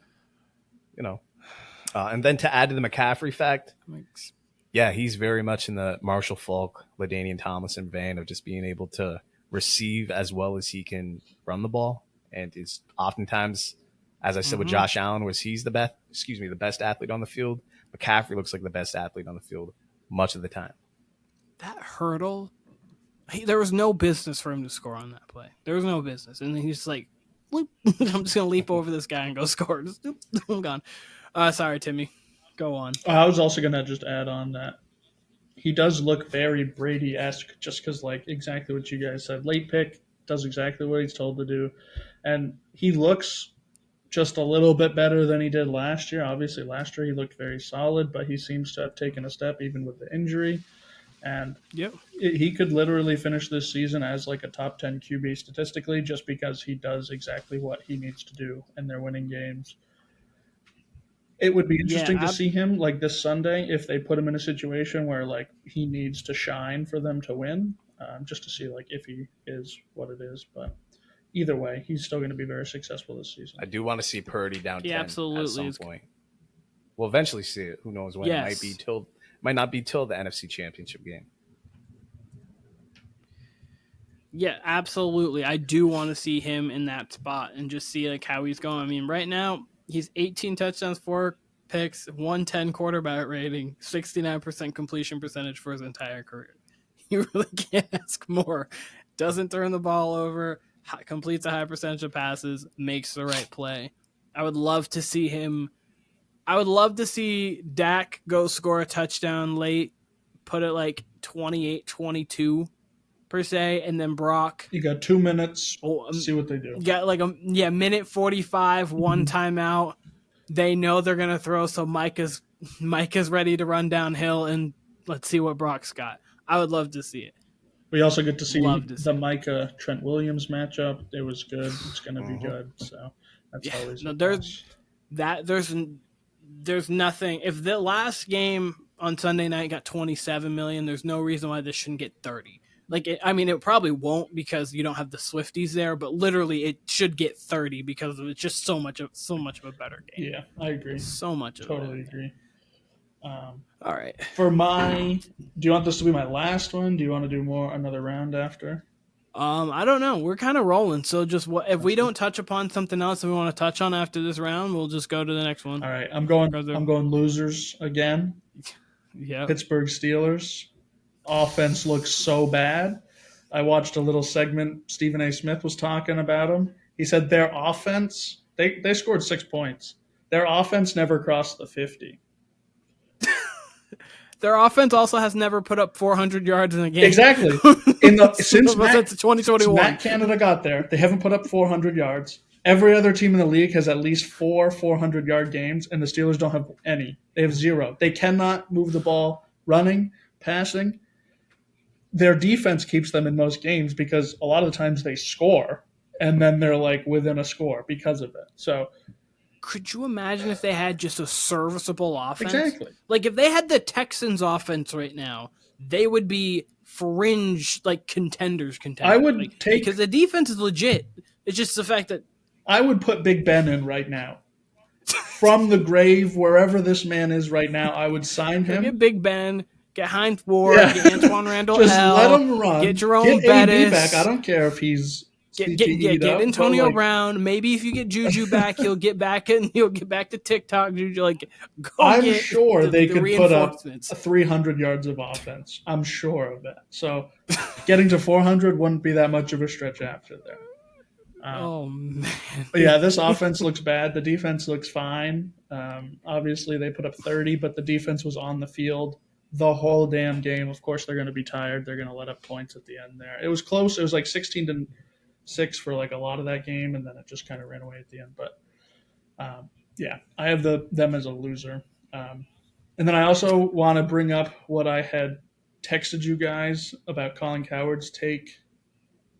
And then to add to the McCaffrey fact, Makes- yeah, he's very much in the Marshall Faulk, LaDainian Tomlinson vein of just being able to receive as well as he can run the ball. And is oftentimes, as I said with Josh Allen, was he's the best athlete on the field. McCaffrey looks like the best athlete on the field much of the time. That hurdle, there was no business for him to score on that play. There was no business. And then he's like, I'm just going to leap over this guy and go score. Just, I'm gone. Sorry, Timmy. Go on. I was also going to just add on that he does look very Brady-esque just because, like, exactly what you guys said. Late pick, does exactly what he's told to do. And he looks just a little bit better than he did last year. Obviously, last year he looked very solid, but he seems to have taken a step even with the injury. And he could literally finish this season as like a top 10 QB statistically just because he does exactly what he needs to do and they're winning games. It would be interesting to see him like this Sunday if they put him in a situation where like he needs to shine for them to win, just to see like if he is what it is. But either way, he's still going to be very successful this season. I do want to see Purdy down 10 absolutely. at some point. We'll eventually see it. Who knows when? Yes. It might not be till the NFC Championship game. Yeah, absolutely. I do want to see him in that spot and just see like how he's going. I mean, right now he's 18 touchdowns, 4 picks, 110 quarterback rating, 69% completion percentage for his entire career. You really can't ask more. Doesn't turn the ball over, completes a high percentage of passes, makes the right play. I would love to see him. I would love to see Dak go score a touchdown late, put it like 28-22 per se, and then Brock. You got 2 minutes. See what they do. You got like minute 45, one timeout. They know they're gonna throw, so Mike is ready to run downhill, and let's see what Brock's got. I would love to see it. We also get to see the Micah Trent Williams matchup. It was good. It's going to be good. So that's always there's nothing. If the last game on Sunday night got 27 million, there's no reason why this shouldn't get 30. It probably won't because you don't have the Swifties there, but literally it should get 30 because it's just so much of a better game. Yeah, I agree. So much of totally agree. All right. Do you want this to be my last one? Do you want to do another round after? I don't know. We're kind of rolling. So just if we don't touch upon something else that we want to touch on after this round, we'll just go to the next one. All right. I'm going losers again. Yeah. Pittsburgh Steelers. Offense looks so bad. I watched a little segment. Stephen A. Smith was talking about them. He said their offense, they scored 6 points. Their offense never crossed the 50. Their offense also has never put up 400 yards in a game. Exactly. Since 2021. Matt Canada got there, they haven't put up 400 yards. Every other team in the league has at least 4 400-yard games, and the Steelers don't have any. They have 0. They cannot move the ball running, passing. Their defense keeps them in most games because a lot of the times they score, and then they're like within a score because of it. So, could you imagine if they had just a serviceable offense? Exactly. Like if they had the Texans offense right now, they would be fringe contenders. I would because the defense is legit. It's just the fact that I would put Big Ben in right now. From the grave, wherever this man is right now, I would sign him. Get Big Ben, get Heinz Ward, get Antoine Randall. Just let him run. Get Jerome Bettis. AB back. I don't care if he's Get Antonio Brown. Maybe if you get Juju back, he'll get back and he'll get back to TikTok. Juju, I'm sure they could put up 300 yards of offense. I'm sure of that. So getting to 400 wouldn't be that much of a stretch after there. Oh man! But yeah, this offense looks bad. The defense looks fine. Obviously, they put up 30, but the defense was on the field the whole damn game. Of course, they're going to be tired. They're going to let up points at the end there. It was close. It was like 16-6 for a lot of that game, and then it just kind of ran away at the end. But yeah, I have them as a loser. And then I also want to bring up what I had texted you guys about Colin Cowherd's take.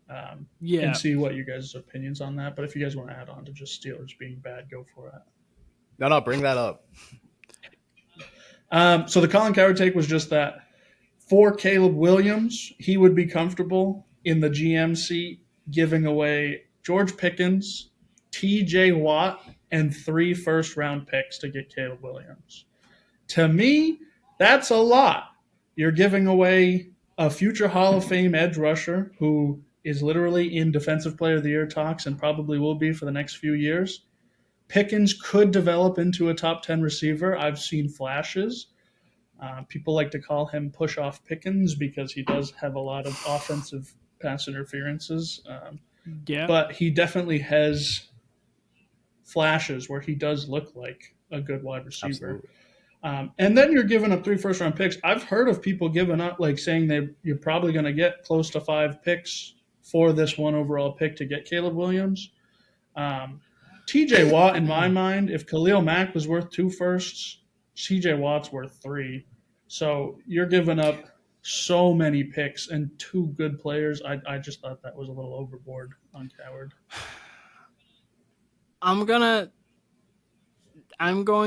And see what you guys' opinions on that. But if you guys want to add on to just Steelers being bad, go for it. No, bring that up. So the Colin Cowherd take was just that for Caleb Williams, he would be comfortable in the GM seat giving away George Pickens, TJ Watt, and 3 first-round picks to get Caleb Williams. To me, that's a lot. You're giving away a future Hall of Fame edge rusher who is literally in Defensive Player of the Year talks and probably will be for the next few years. Pickens could develop into a top 10 receiver. I've seen flashes. People like to call him push-off Pickens because he does have a lot of offensive pass interferences. Yeah. But he definitely has flashes where he does look like a good wide receiver. And then you're giving up 3 first-round picks. I've heard of people giving up, like saying you're probably going to get close to 5 picks for this 1 overall pick to get Caleb Williams. TJ Watt, in my mind, if Khalil Mack was worth 2 firsts, TJ Watt's worth 3. So you're giving up so many picks and 2 good players. I just thought that was a little overboard on Coward. I'm going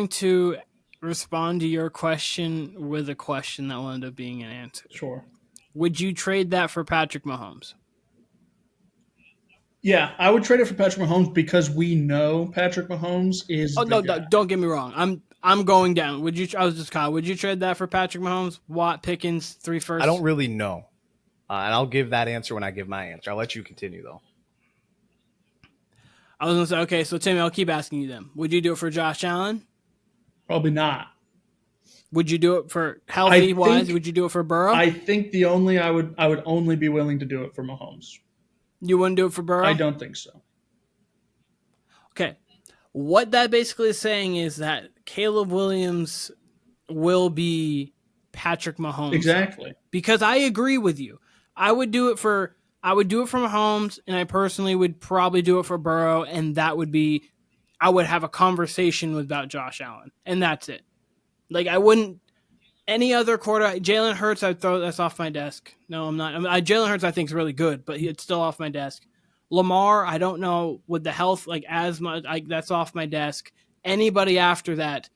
to respond to your question with a question that will end up being an answer. Sure. Would you trade that for Patrick Mahomes? Yeah, I would trade it for Patrick Mahomes because we know Patrick Mahomes is. Oh no, don't get me wrong. I'm going down. Would you trade that for Patrick Mahomes? Watt, Pickens, 3 firsts? I don't really know, and I'll give that answer when I give my answer. I'll let you continue though. I was gonna say, okay, so Timmy, I'll keep asking you then. Would you do it for Josh Allen? Probably not. Would you do it for healthy wise? Would you do it for Burrow? I think I would only be willing to do it for Mahomes. You wouldn't do it for Burrow? I don't think so. Okay. What that basically is saying is that Caleb Williams will be Patrick Mahomes. Exactly. Because I agree with you. I would do it for Mahomes, and I personally would probably do it for Burrow, and that would be I would have a conversation about Josh Allen, and that's it. Like, I wouldn't any other quarterback. Jalen Hurts, I'd throw that's off my desk. No, I'm not. Jalen Hurts, I think, is really good, but it's still off my desk. Lamar, I don't know with the health, like asthma, that's off my desk. Anybody after that,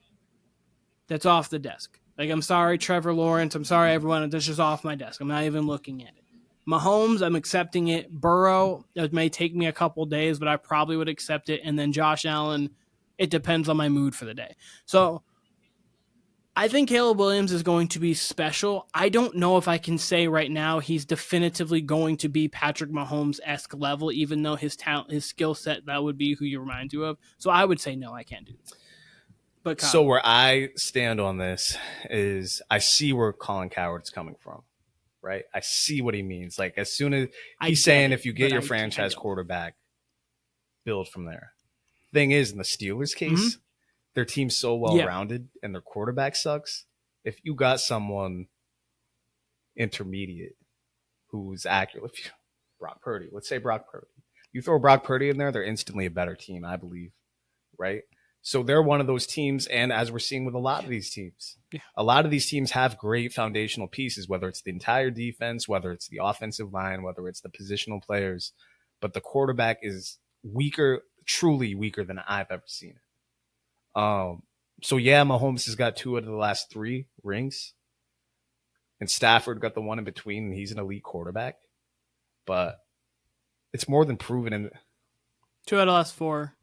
that's off the desk. Like, I'm sorry, Trevor Lawrence. I'm sorry, everyone. That's just off my desk. I'm not even looking at it. Mahomes, I'm accepting it. Burrow, it may take me a couple days, but I probably would accept it. And then Josh Allen, it depends on my mood for the day. So I think Caleb Williams is going to be special. I don't know if I can say right now he's definitively going to be Patrick Mahomes-esque level, even though his talent, his skill set, that would be who you remind you of. So I would say no, I can't do that. But Kyle, so where I stand on this is I see where Colin Coward's coming from, right? I see what he means. Like, as soon as he's saying if you get your franchise quarterback, build from there. Thing is, in the Steelers case, their team's so well-rounded and their quarterback sucks. If you got someone intermediate who's accurate, Brock Purdy, let's say Brock Purdy. You throw Brock Purdy in there, they're instantly a better team, I believe, right? So they're one of those teams, and as we're seeing with a lot of these teams, a lot of these teams have great foundational pieces, whether it's the entire defense, whether it's the offensive line, whether it's the positional players, but the quarterback is weaker, truly weaker than I've ever seen it. So yeah, Mahomes has got 2 out of the last 3 rings, and Stafford got the one in between, and he's an elite quarterback. But it's more than proven in 2 out of the last 4.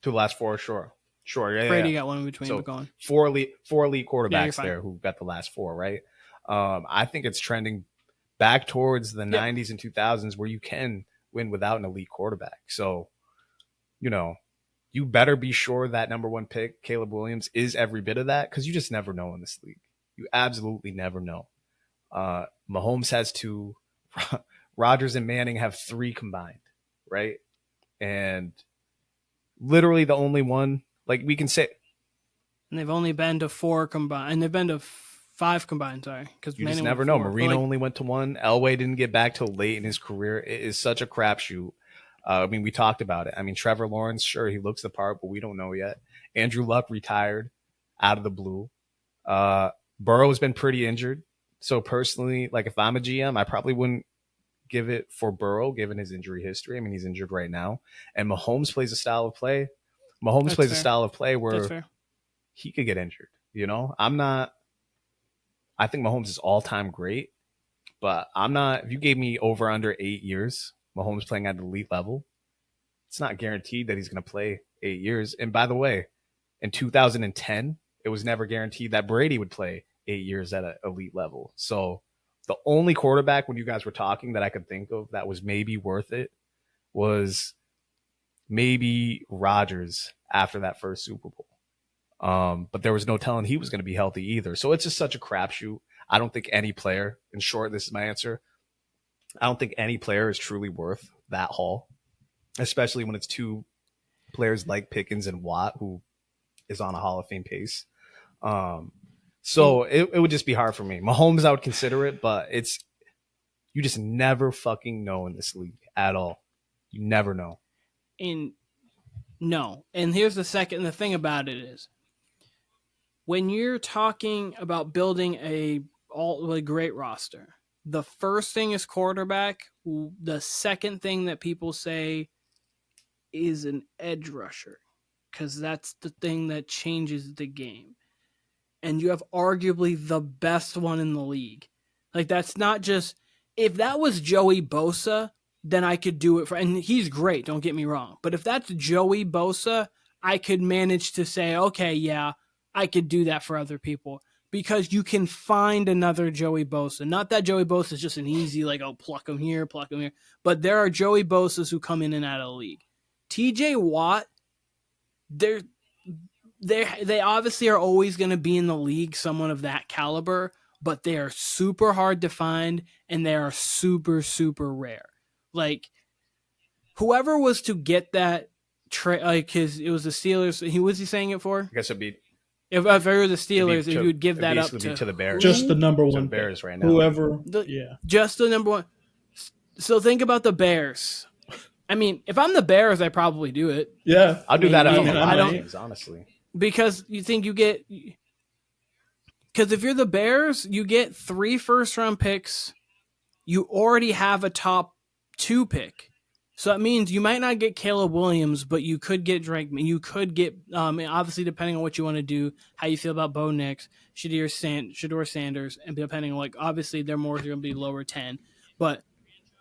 2 of the last 4, sure, yeah. Brady got one in between. So but going 4 elite quarterbacks there who got the last 4, right? I think it's trending back towards the 90s and 2000s where you can win without an elite quarterback. So, you better be sure that number 1 pick, Caleb Williams, is every bit of that, because you just never know in this league. You absolutely never know. Mahomes has 2. Rodgers and Manning have 3 combined, right? And literally the only one, like we can say. And they've only been to 4 combined. And they've been to 5 combined, sorry. Because you just never know. Marino only went to 1. Elway didn't get back till late in his career. It is such a crapshoot. We talked about it. Trevor Lawrence, sure, he looks the part, but we don't know yet. Andrew Luck retired out of the blue. Burrow's been pretty injured. So personally, like, if I'm a GM, I probably wouldn't give it for Burrow, given his injury history. He's injured right now. And Mahomes plays a style of play. A style of play where he could get injured. I think Mahomes is all-time great, but I'm not. If you gave me over under 8 years, Mahomes playing at an elite level, it's not guaranteed that he's going to play 8 years. And by the way, in 2010, it was never guaranteed that Brady would play 8 years at an elite level. So the only quarterback when you guys were talking that I could think of that was maybe worth it was maybe Rodgers after that first Super Bowl. But there was no telling he was going to be healthy either. So it's just such a crapshoot. I don't think any player, in short, this is my answer. I don't think any player is truly worth that haul, especially when it's two players like Pickens and Watt, who is on a Hall of Fame pace. So it would just be hard for me. Mahomes, I would consider it, but you just never fucking know in this league at all. You never know. And here's the thing about it is, when you're talking about building a great roster, the first thing is quarterback. The second thing that people say is an edge rusher, because that's the thing that changes the game. And you have arguably the best one in the league. Like, that's not just, if that was Joey Bosa, then I could do it and he's great, don't get me wrong. But if that's Joey Bosa, I could manage to say, okay, yeah, I could do that for other people, because you can find another Joey Bosa. Not that Joey Bosa is just an easy, like, oh, pluck him here. But there are Joey Bosas who come in and out of the league. TJ Watt, they obviously are always going to be in the league, someone of that caliber, but they are super hard to find and they are super, super rare. Like, whoever was to get that it was the Steelers. Was he saying it for? I guess it'd be, if it were the Steelers, if you would give that up to the Bears. Just the number one Bears right now. Whoever, just the number one. So think about the Bears. I mean, if I'm the Bears, I probably do it. Yeah, I'll do that. I don't, honestly, because you think you get. Because if you're the Bears, you get 3 first-round picks. You already have a top 2 pick. So that means you might not get Caleb Williams, but you could get Drake. You could get, obviously, depending on what you want to do, how you feel about Bo Nix, Shedeur Sanders, and depending on, like, obviously, they're more going to be lower 10. But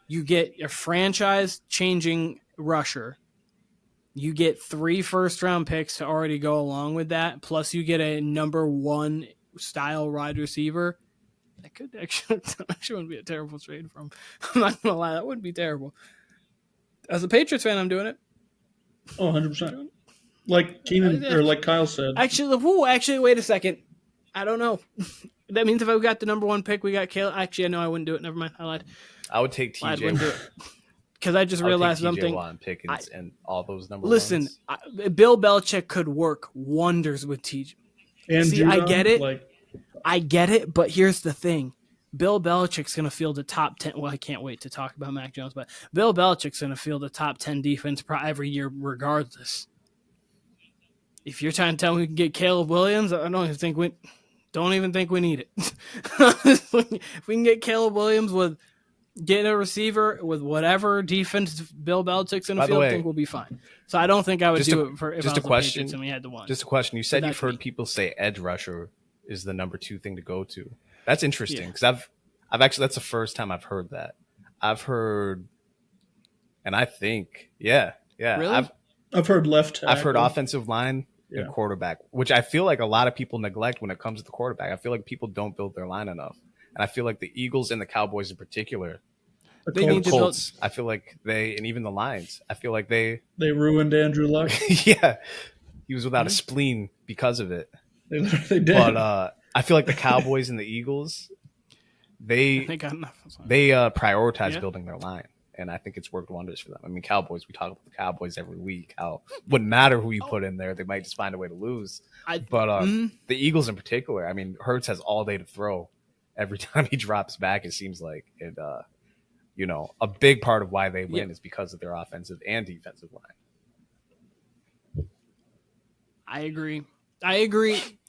you get a franchise-changing rusher. You get 3 first-round picks to already go along with that. Plus, you get a number 1 style wide receiver. That could actually wouldn't be a terrible trade from. I'm not going to lie. That wouldn't be terrible. As a Patriots fan, I'm doing it. Oh, 100%. Like Keenan, or like Kyle said. Actually, wait a second. I don't know. That means if I got the number 1 pick, we got Caleb. Actually, I know I wouldn't do it. Never mind. I lied. I would take TJ. I wouldn't do it. Because I just realized something. Watt, Pickens, and all those number listen, Bill Belichick could work wonders with TJ. And see, I get it. I get it, but here's the thing. Bill Belichick's going to field the top 10. Well, I can't wait to talk about Mac Jones, but Bill Belichick's going to field the top 10 defense every year regardless. If you're trying to tell me we can get Caleb Williams, I don't even think we need it. If we can get Caleb Williams with getting a receiver with whatever defense Bill Belichick's going to field, I think we'll be fine. So I don't think I would do it for if just I was a question. And we had to one. Just a question. You said you've heard people say edge rusher is the number 2 thing to go to. That's interesting because I've actually, that's the first time I've heard that. I've heard, and I think, yeah. Really? I've heard left tackle. I've heard offensive line and quarterback, which I feel like a lot of people neglect when it comes to the quarterback. I feel like people don't build their line enough. And I feel like the Eagles and the Cowboys in particular, the Colts, I feel like and even the Lions, I feel like they ruined Andrew Luck. Yeah. He was without a spleen because of it. They literally did. But I feel like the Cowboys and the Eagles, they got enough. prioritize building their line, and I think it's worked wonders for them. I mean, Cowboys, we talk about the Cowboys every week. How wouldn't matter who you put in there, they might just find a way to lose. The Eagles in particular, I mean, Hurts has all day to throw. Every time he drops back, it seems like it. A big part of why they win is because of their offensive and defensive line. I agree.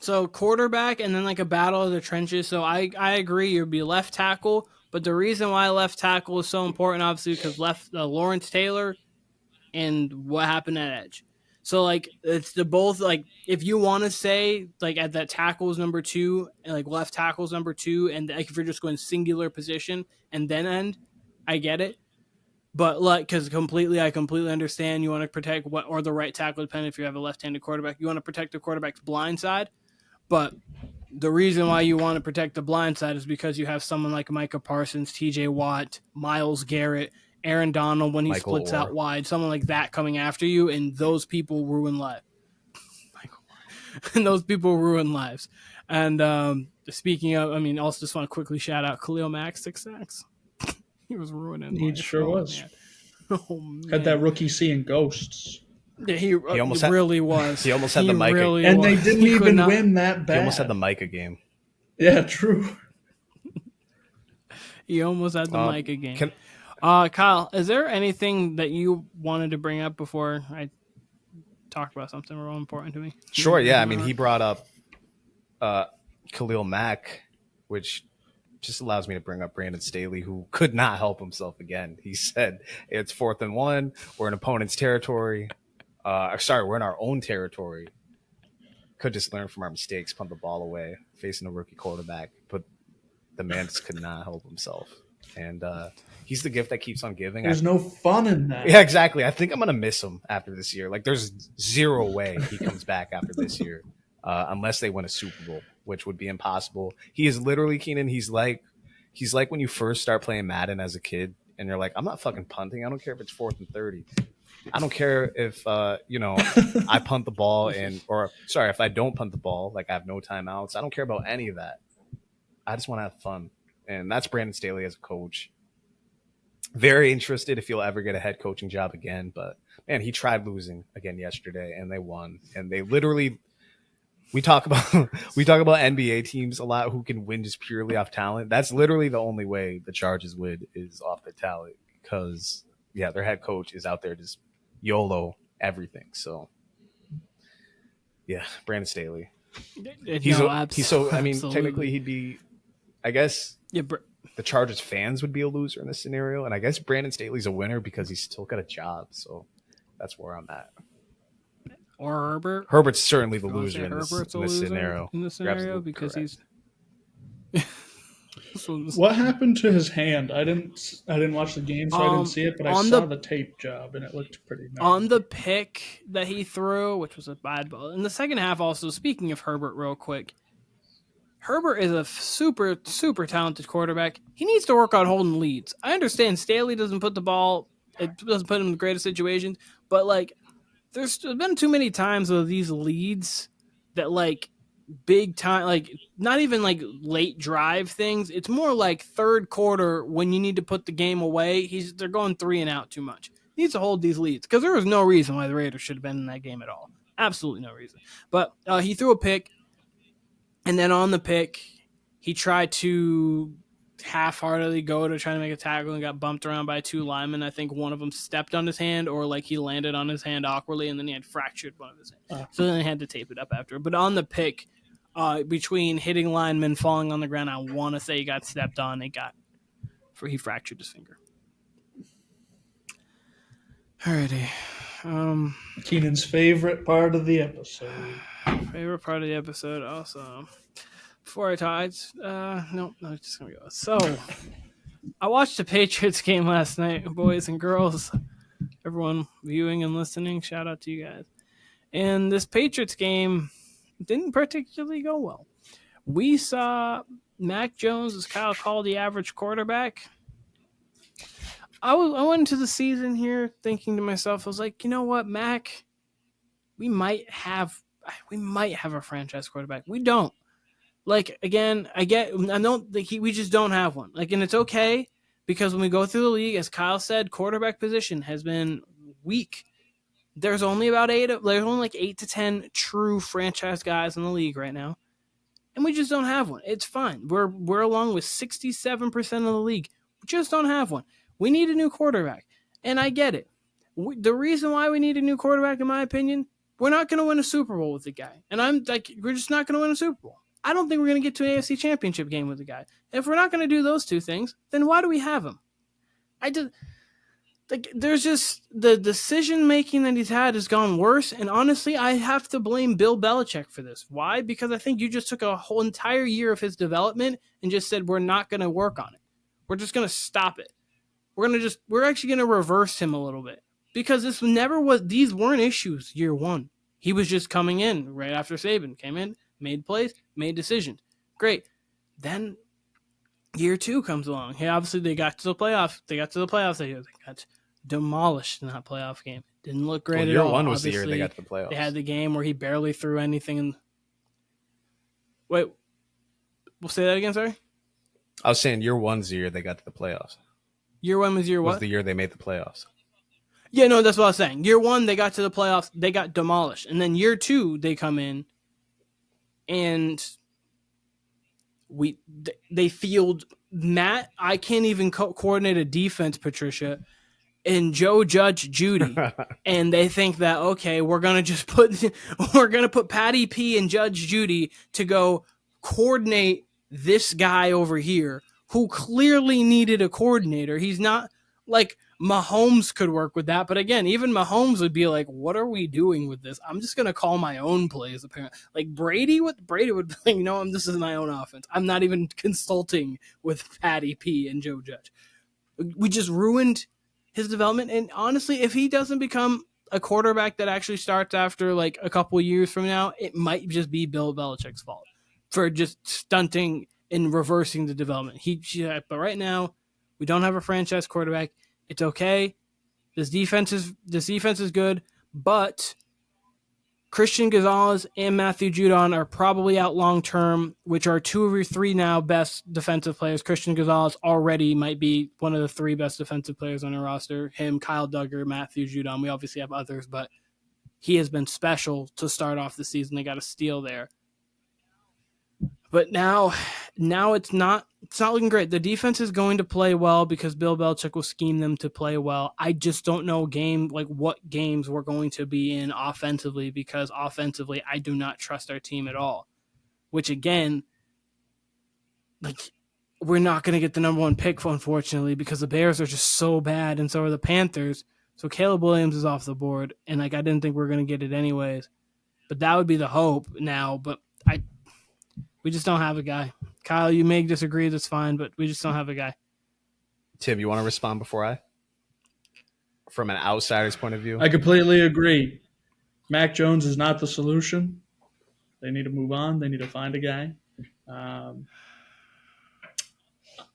So quarterback and then like a battle of the trenches. So I agree. You'd be left tackle. But the reason why left tackle is so important, obviously, because Lawrence Taylor and what happened at edge. So like it's the both, like if you want to say like at that tackle is number 2 and like left tackle is number 2, and like if you're just going singular position and then end, I get it. But like, because I completely understand you want to protect or the right tackle, depending if you have a left-handed quarterback, you want to protect the quarterback's blind side. But the reason why you want to protect the blind side is because you have someone like Micah Parsons, T.J. Watt, Myles Garrett, Aaron Donald when he splits out wide, someone like that coming after you, and those people ruin lives. And those people ruin lives. And speaking of, I mean, also just want to quickly shout out Khalil Mack, 6 sacks. He was ruining He life. sure was. Man. Oh, man. Had that rookie seeing ghosts. Yeah, he almost really was. He almost had the Micah. Really and was. they didn't even win that bad. He almost had the Micah game. Yeah, true. He almost had the Micah game. Kyle, is there anything that you wanted to bring up before I talk about something real important to me? Sure, yeah. I mean, he brought up Khalil Mack, which just allows me to bring up Brandon Staley, who could not help himself again. He said, it's 4th and 1. We're in opponent's territory. We're in our own territory. Could just learn from our mistakes, punt the ball away, facing a rookie quarterback. But the man just could not help himself. And he's the gift that keeps on giving. There's no fun in that. Yeah, exactly. I think I'm going to miss him after this year. Like, there's zero way he comes back after this year unless they win a Super Bowl, which would be impossible. He is literally, Keenan, he's like when you first start playing Madden as a kid and you're like, I'm not fucking punting. I don't care if it's 4th and 30. I don't care if, I punt the ball if I don't punt the ball, like I have no timeouts. I don't care about any of that. I just want to have fun. And that's Brandon Staley as a coach. Very interested if he'll ever get a head coaching job again. But, man, he tried losing again yesterday, and they won. And they literally – we talk about NBA teams a lot who can win just purely off talent. That's literally the only way the Chargers win is off the talent because, yeah, their head coach is out there just YOLO everything. So, yeah, Brandon Staley. Technically he'd be – I guess the Chargers fans would be a loser in this scenario, and I guess Brandon Staley's a winner because he's still got a job. So that's where I'm at. Or Herbert. Herbert's certainly the loser in this scenario. In this scenario, because correct. he's. What happened to his hand? I didn't watch the game, so I didn't see it. But I saw the tape job, and it looked pretty nice. On the pick that he threw, which was a bad ball in the second half. Also, speaking of Herbert, real quick. Herbert is a super, super talented quarterback. He needs to work on holding leads. I understand Staley doesn't put him in the greatest situations, but like, there's been too many times of these leads that like big time, like not even like late drive things. It's more like third quarter when you need to put the game away. They're going 3 and out too much. He needs to hold these leads because there was no reason why the Raiders should have been in that game at all. Absolutely no reason. But he threw a pick. And then on the pick, he tried to half-heartedly go to try to make a tackle and got bumped around by 2 linemen. I think one of them stepped on his hand or like he landed on his hand awkwardly and then he had fractured one of his hands. So then they had to tape it up after. But on the pick, between hitting linemen, falling on the ground, I want to say he got stepped on. He fractured his finger. Alrighty. Keenan's favorite part of the episode. Favorite part of the episode also. Before I talk, no, it's just gonna go. So, I watched the Patriots game last night, boys and girls. Everyone viewing and listening, shout out to you guys. And this Patriots game didn't particularly go well. We saw Mac Jones, as Kyle called, the average quarterback. I went into the season here thinking to myself, I was like, you know what, Mac, we might have a franchise quarterback. We don't. Like, again, I don't think we just don't have one. Like, and it's okay because when we go through the league, as Kyle said, quarterback position has been weak. There's only like 8 to 10 true franchise guys in the league right now. And we just don't have one. It's fine. We're along with 67% of the league. We just don't have one. We need a new quarterback. And I get it. The reason why we need a new quarterback, in my opinion, we're not going to win a Super Bowl with the guy. And I'm like, we're just not going to win a Super Bowl. I don't think we're going to get to an AFC Championship game with the guy. And if we're not going to do those two things, then why do we have him? There's just the decision making that he's had has gone worse. And honestly, I have to blame Bill Belichick for this. Why? Because I think you just took a whole entire year of his development and just said, we're not going to work on it. We're just going to stop it. we're actually gonna reverse him a little bit because these weren't issues year one. He was just coming in right after Saban came in, made plays, made decisions. Great. Then year two comes along. Hey, obviously they got to the playoffs. They got demolished in that playoff game. Didn't look great at year all. one was obviously, the year they got to the playoffs. They had the game where he barely threw anything in. Wait, we'll say that again, sorry? I was saying year one's the year they got to the playoffs. Year one was year what? Was the year they made the playoffs. Yeah, no, that's what I was saying. Year one, they got to the playoffs. They got demolished. And then year two, they come in and they field Matt. I can't even coordinate a defense, Patricia, and Joe Judge Judy. And they think that, okay, we're going to put Patty P and Judge Judy to go coordinate this guy over here who clearly needed a coordinator. He's not like Mahomes could work with that. But again, even Mahomes would be like, what are we doing with this? I'm just going to call my own plays, apparently. Like Brady would be like, no, this is my own offense. I'm not even consulting with Patty P and Joe Judge. We just ruined his development. And honestly, if he doesn't become a quarterback that actually starts after like a couple years from now, it might just be Bill Belichick's fault for just stunting and reversing the development. But right now, we don't have a franchise quarterback. It's okay. This defense is good, but Christian Gonzalez and Matthew Judon are probably out long term, which are two of your three now best defensive players. Christian Gonzalez already might be one of the three best defensive players on our roster. Him, Kyle Duggar, Matthew Judon. We obviously have others, but he has been special to start off the season. They got a steal there. But now it's not looking great. The defense is going to play well because Bill Belichick will scheme them to play well. I just don't know what games we're going to be in offensively, because offensively I do not trust our team at all. Which again, we're not going to get the number one pick, unfortunately, because the Bears are just so bad, and so are the Panthers. So Caleb Williams is off the board, and I didn't think we were going to get it anyways. But that would be the hope now. But we just don't have a guy. Kyle, you may disagree. That's fine, but we just don't have a guy. Tim, you want to respond before I? From an outsider's point of view? I completely agree. Mac Jones is not the solution. They need to move on. They need to find a guy.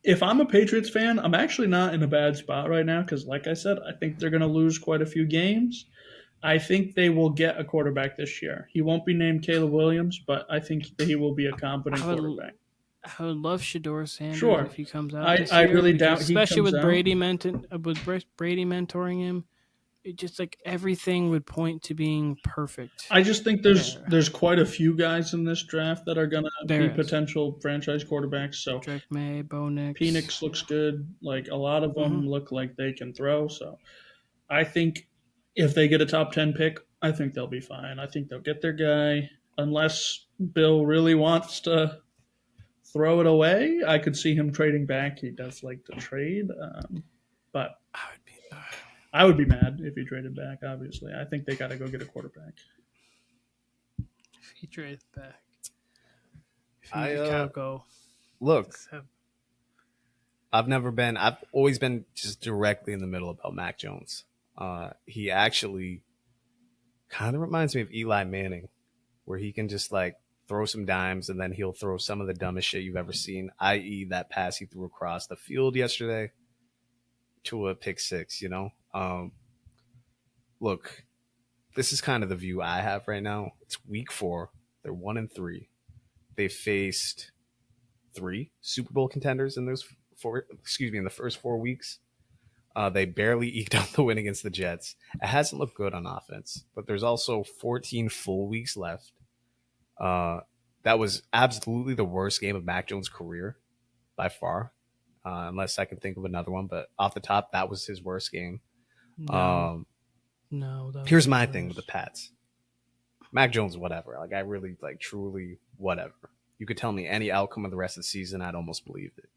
If I'm a Patriots fan, I'm actually not in a bad spot right now because, like I said, I think they're going to lose quite a few games. I think they will get a quarterback this year. He won't be named Caleb Williams, but I think that he will be a competent quarterback. I would love Shedeur Sanders if he comes out. I really doubt he comes especially with out. Brady mentoring him. It just everything would point to being perfect. I just think there's quite a few guys in this draft that are going to be potential franchise quarterbacks. So Drake May, Bo Nix. Penix looks good. Like a lot of them look like they can throw. So I think if they get a top 10 pick, I think they'll be fine. I think they'll get their guy. Unless Bill really wants to throw it away, I could see him trading back. He does like to trade. But I would be mad if he traded back, obviously. I think they got to go get a quarterback. If he trades back. If go. Look, I've always been just directly in the middle about Mac Jones. He actually kind of reminds me of Eli Manning, where he can just throw some dimes and then he'll throw some of the dumbest shit you've ever seen, i.e. that pass he threw across the field yesterday to a pick six, Look, this is kind of the view I have right now. It's week 4. They're 1-3. They faced 3 Super Bowl contenders in those in the first 4 weeks. They barely eked out the win against the Jets. It hasn't looked good on offense, but there's also 14 full weeks left. That was absolutely the worst game of Mac Jones' career by far, unless I can think of another one. But off the top, that was his worst game. Here's my thing with the Pats. Mac Jones, whatever. I really, truly, whatever. You could tell me any outcome of the rest of the season, I'd almost believe it.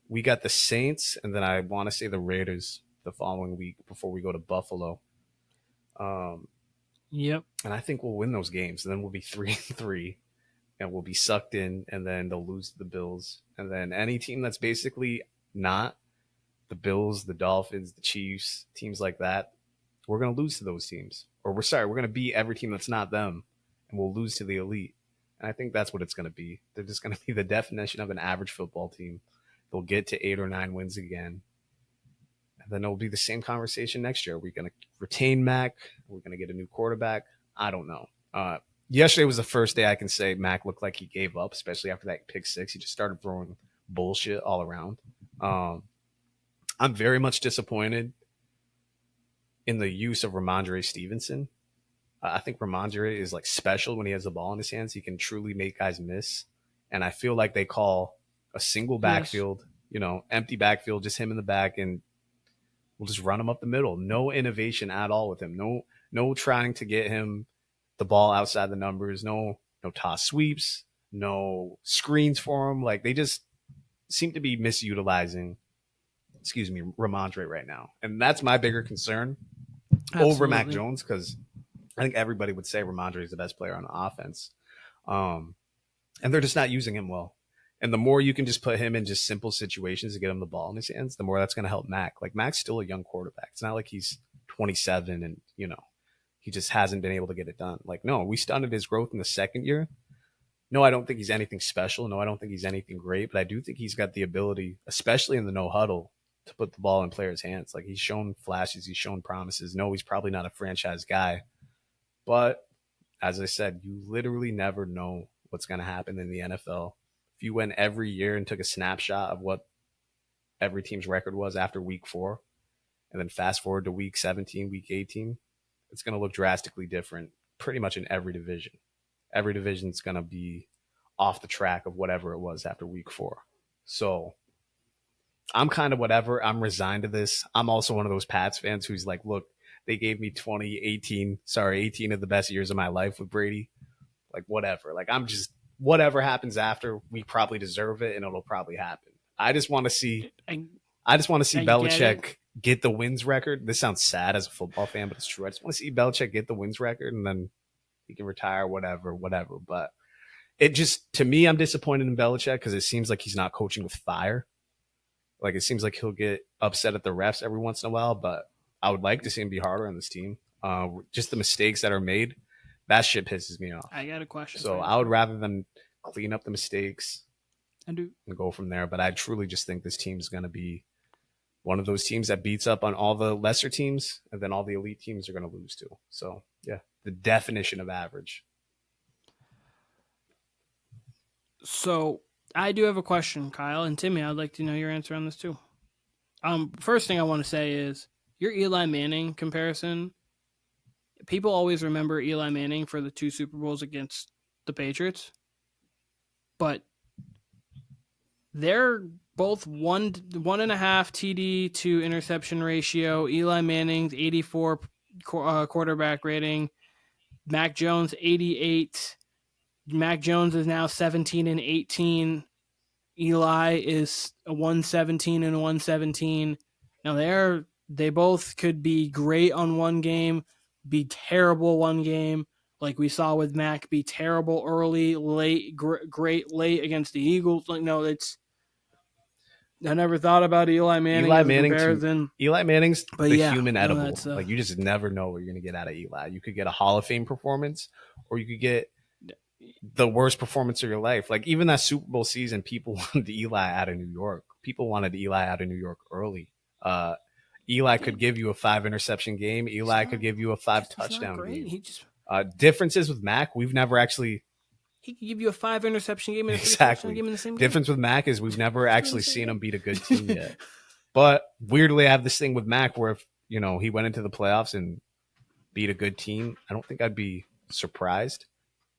We got the Saints, and then I want to say the Raiders the following week before we go to Buffalo. Yep. And I think we'll win those games, and then we'll be 3-3, and we'll be sucked in, and then they'll lose to the Bills. And then any team that's basically not the Bills, the Dolphins, the Chiefs, teams like that, we're going to lose to those teams. Or we're going to beat every team that's not them, and we'll lose to the elite. And I think that's what it's going to be. They're just going to be the definition of an average football team. They'll get to 8 or 9 wins again. And then it'll be the same conversation next year. Are we going to retain Mac? Are we going to get a new quarterback? I don't know. Yesterday was the first day I can say Mac looked like he gave up, especially after that pick 6. He just started throwing bullshit all around. I'm very much disappointed in the use of Ramondre Stevenson. I think Ramondre is like special when he has the ball in his hands. He can truly make guys miss. And I feel like they call a single backfield, empty backfield, just him in the back, and we'll just run him up the middle. No innovation at all with him. No trying to get him the ball outside the numbers. No toss sweeps. No screens for him. Like, they just seem to be misutilizing, Ramondre right now. And that's my bigger concern over Mac Jones, because I think everybody would say Ramondre is the best player on the offense. And they're just not using him well. And the more you can just put him in just simple situations to get him the ball in his hands, the more that's going to help Mac. Like, Mac's still a young quarterback. It's not like he's 27 and, he just hasn't been able to get it done. Like, no, we stunted his growth in the second year. No, I don't think he's anything special. No, I don't think he's anything great. But I do think he's got the ability, especially in the no huddle, to put the ball in players' hands. Like, he's shown flashes. He's shown promises. No, he's probably not a franchise guy. But as I said, you literally never know what's going to happen in the NFL. If you went every year and took a snapshot of what every team's record was after week 4, and then fast forward to week 17, week 18, it's going to look drastically different pretty much in every division. Every division's going to be off the track of whatever it was after week 4. So I'm kind of whatever. I'm resigned to this. I'm also one of those Pats fans who's like, look, they gave me 18 of the best years of my life with Brady. Like, whatever. Like, I'm just, whatever happens after, we probably deserve it, and it'll probably happen. I just want to see Belichick get the wins record. This sounds sad as a football fan, but it's true. I just want to see Belichick get the wins record, and then he can retire, whatever. But it just, to me, I'm disappointed in Belichick because it seems like he's not coaching with fire. Like, it seems like he'll get upset at the refs every once in a while, but I would like to see him be harder on this team. Just the mistakes that are made, that shit pisses me off. I got a question. So I would rather them clean up the mistakes and go from there. But I truly just think this team is going to be one of those teams that beats up on all the lesser teams, and then all the elite teams are going to lose to. So, yeah, the definition of average. So I do have a question, Kyle and Timmy. I'd like to know your answer on this too. First thing I want to say is your Eli Manning comparison. People always remember Eli Manning for the 2 Super Bowls against the Patriots, but they're both 1.5 TD to interception ratio. Eli Manning's 84 quarterback rating. Mac Jones 88. Mac Jones is now 17-18. Eli is a 117 and 117. Now they both could be great on one game, be terrible one game, like we saw with Mac, be terrible early, late, great late against the Eagles. Like, no, I never thought about Eli Manning. Eli Manning's the human edible. Like, you just never know what you're going to get out of Eli. You could get a Hall of Fame performance, or you could get the worst performance of your life. Like, even that Super Bowl season, people wanted Eli out of New York. People wanted Eli out of New York early. Eli could give you a 5 interception game. Eli could give you a 5 touchdown game. Differences with Mac, we've never actually. He could give you a 5 interception game and a 3 touchdown game in the same game. Difference with Mac is we've never actually seen him beat a good team yet. But weirdly, I have this thing with Mac where if he went into the playoffs and beat a good team, I don't think I'd be surprised.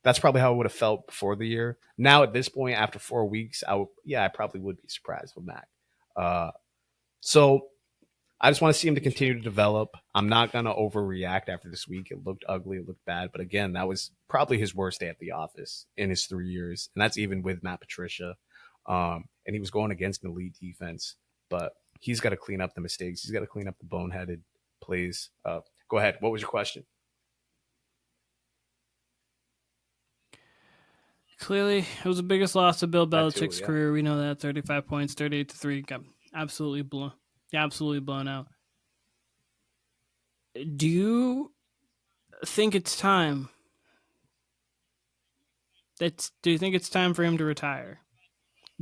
That's probably how I would have felt before the year. Now at this point, after 4 weeks, I probably would be surprised with Mac. So I just want to see him to continue to develop. I'm not going to overreact after this week. It looked ugly. It looked bad. But again, that was probably his worst day at the office in his 3 years. And that's even with Matt Patricia. And he was going against an elite defense. But he's got to clean up the mistakes. He's got to clean up the boneheaded plays. Go ahead. What was your question? Clearly, it was the biggest loss of Bill Belichick's career. We know that 35 points, 38-3, got absolutely blown. absolutely blown out. Do you think it's time? Do you think it's time for him to retire?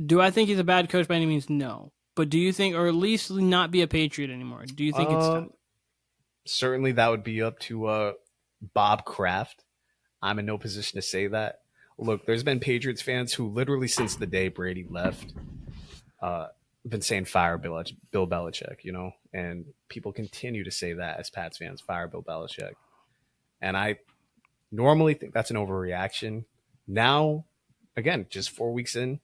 Do I think he's a bad coach by any means? No. But do you think, or at least not be a Patriot anymore? Do you think it's time? Certainly that would be up to Bob Kraft. I'm in no position to say that. Look, there's been Patriots fans who literally since the day Brady left, been saying fire Bill Belichick, and people continue to say that as Pats fans, fire Bill Belichick. And I normally think that's an overreaction. Now, again, just 4 weeks in,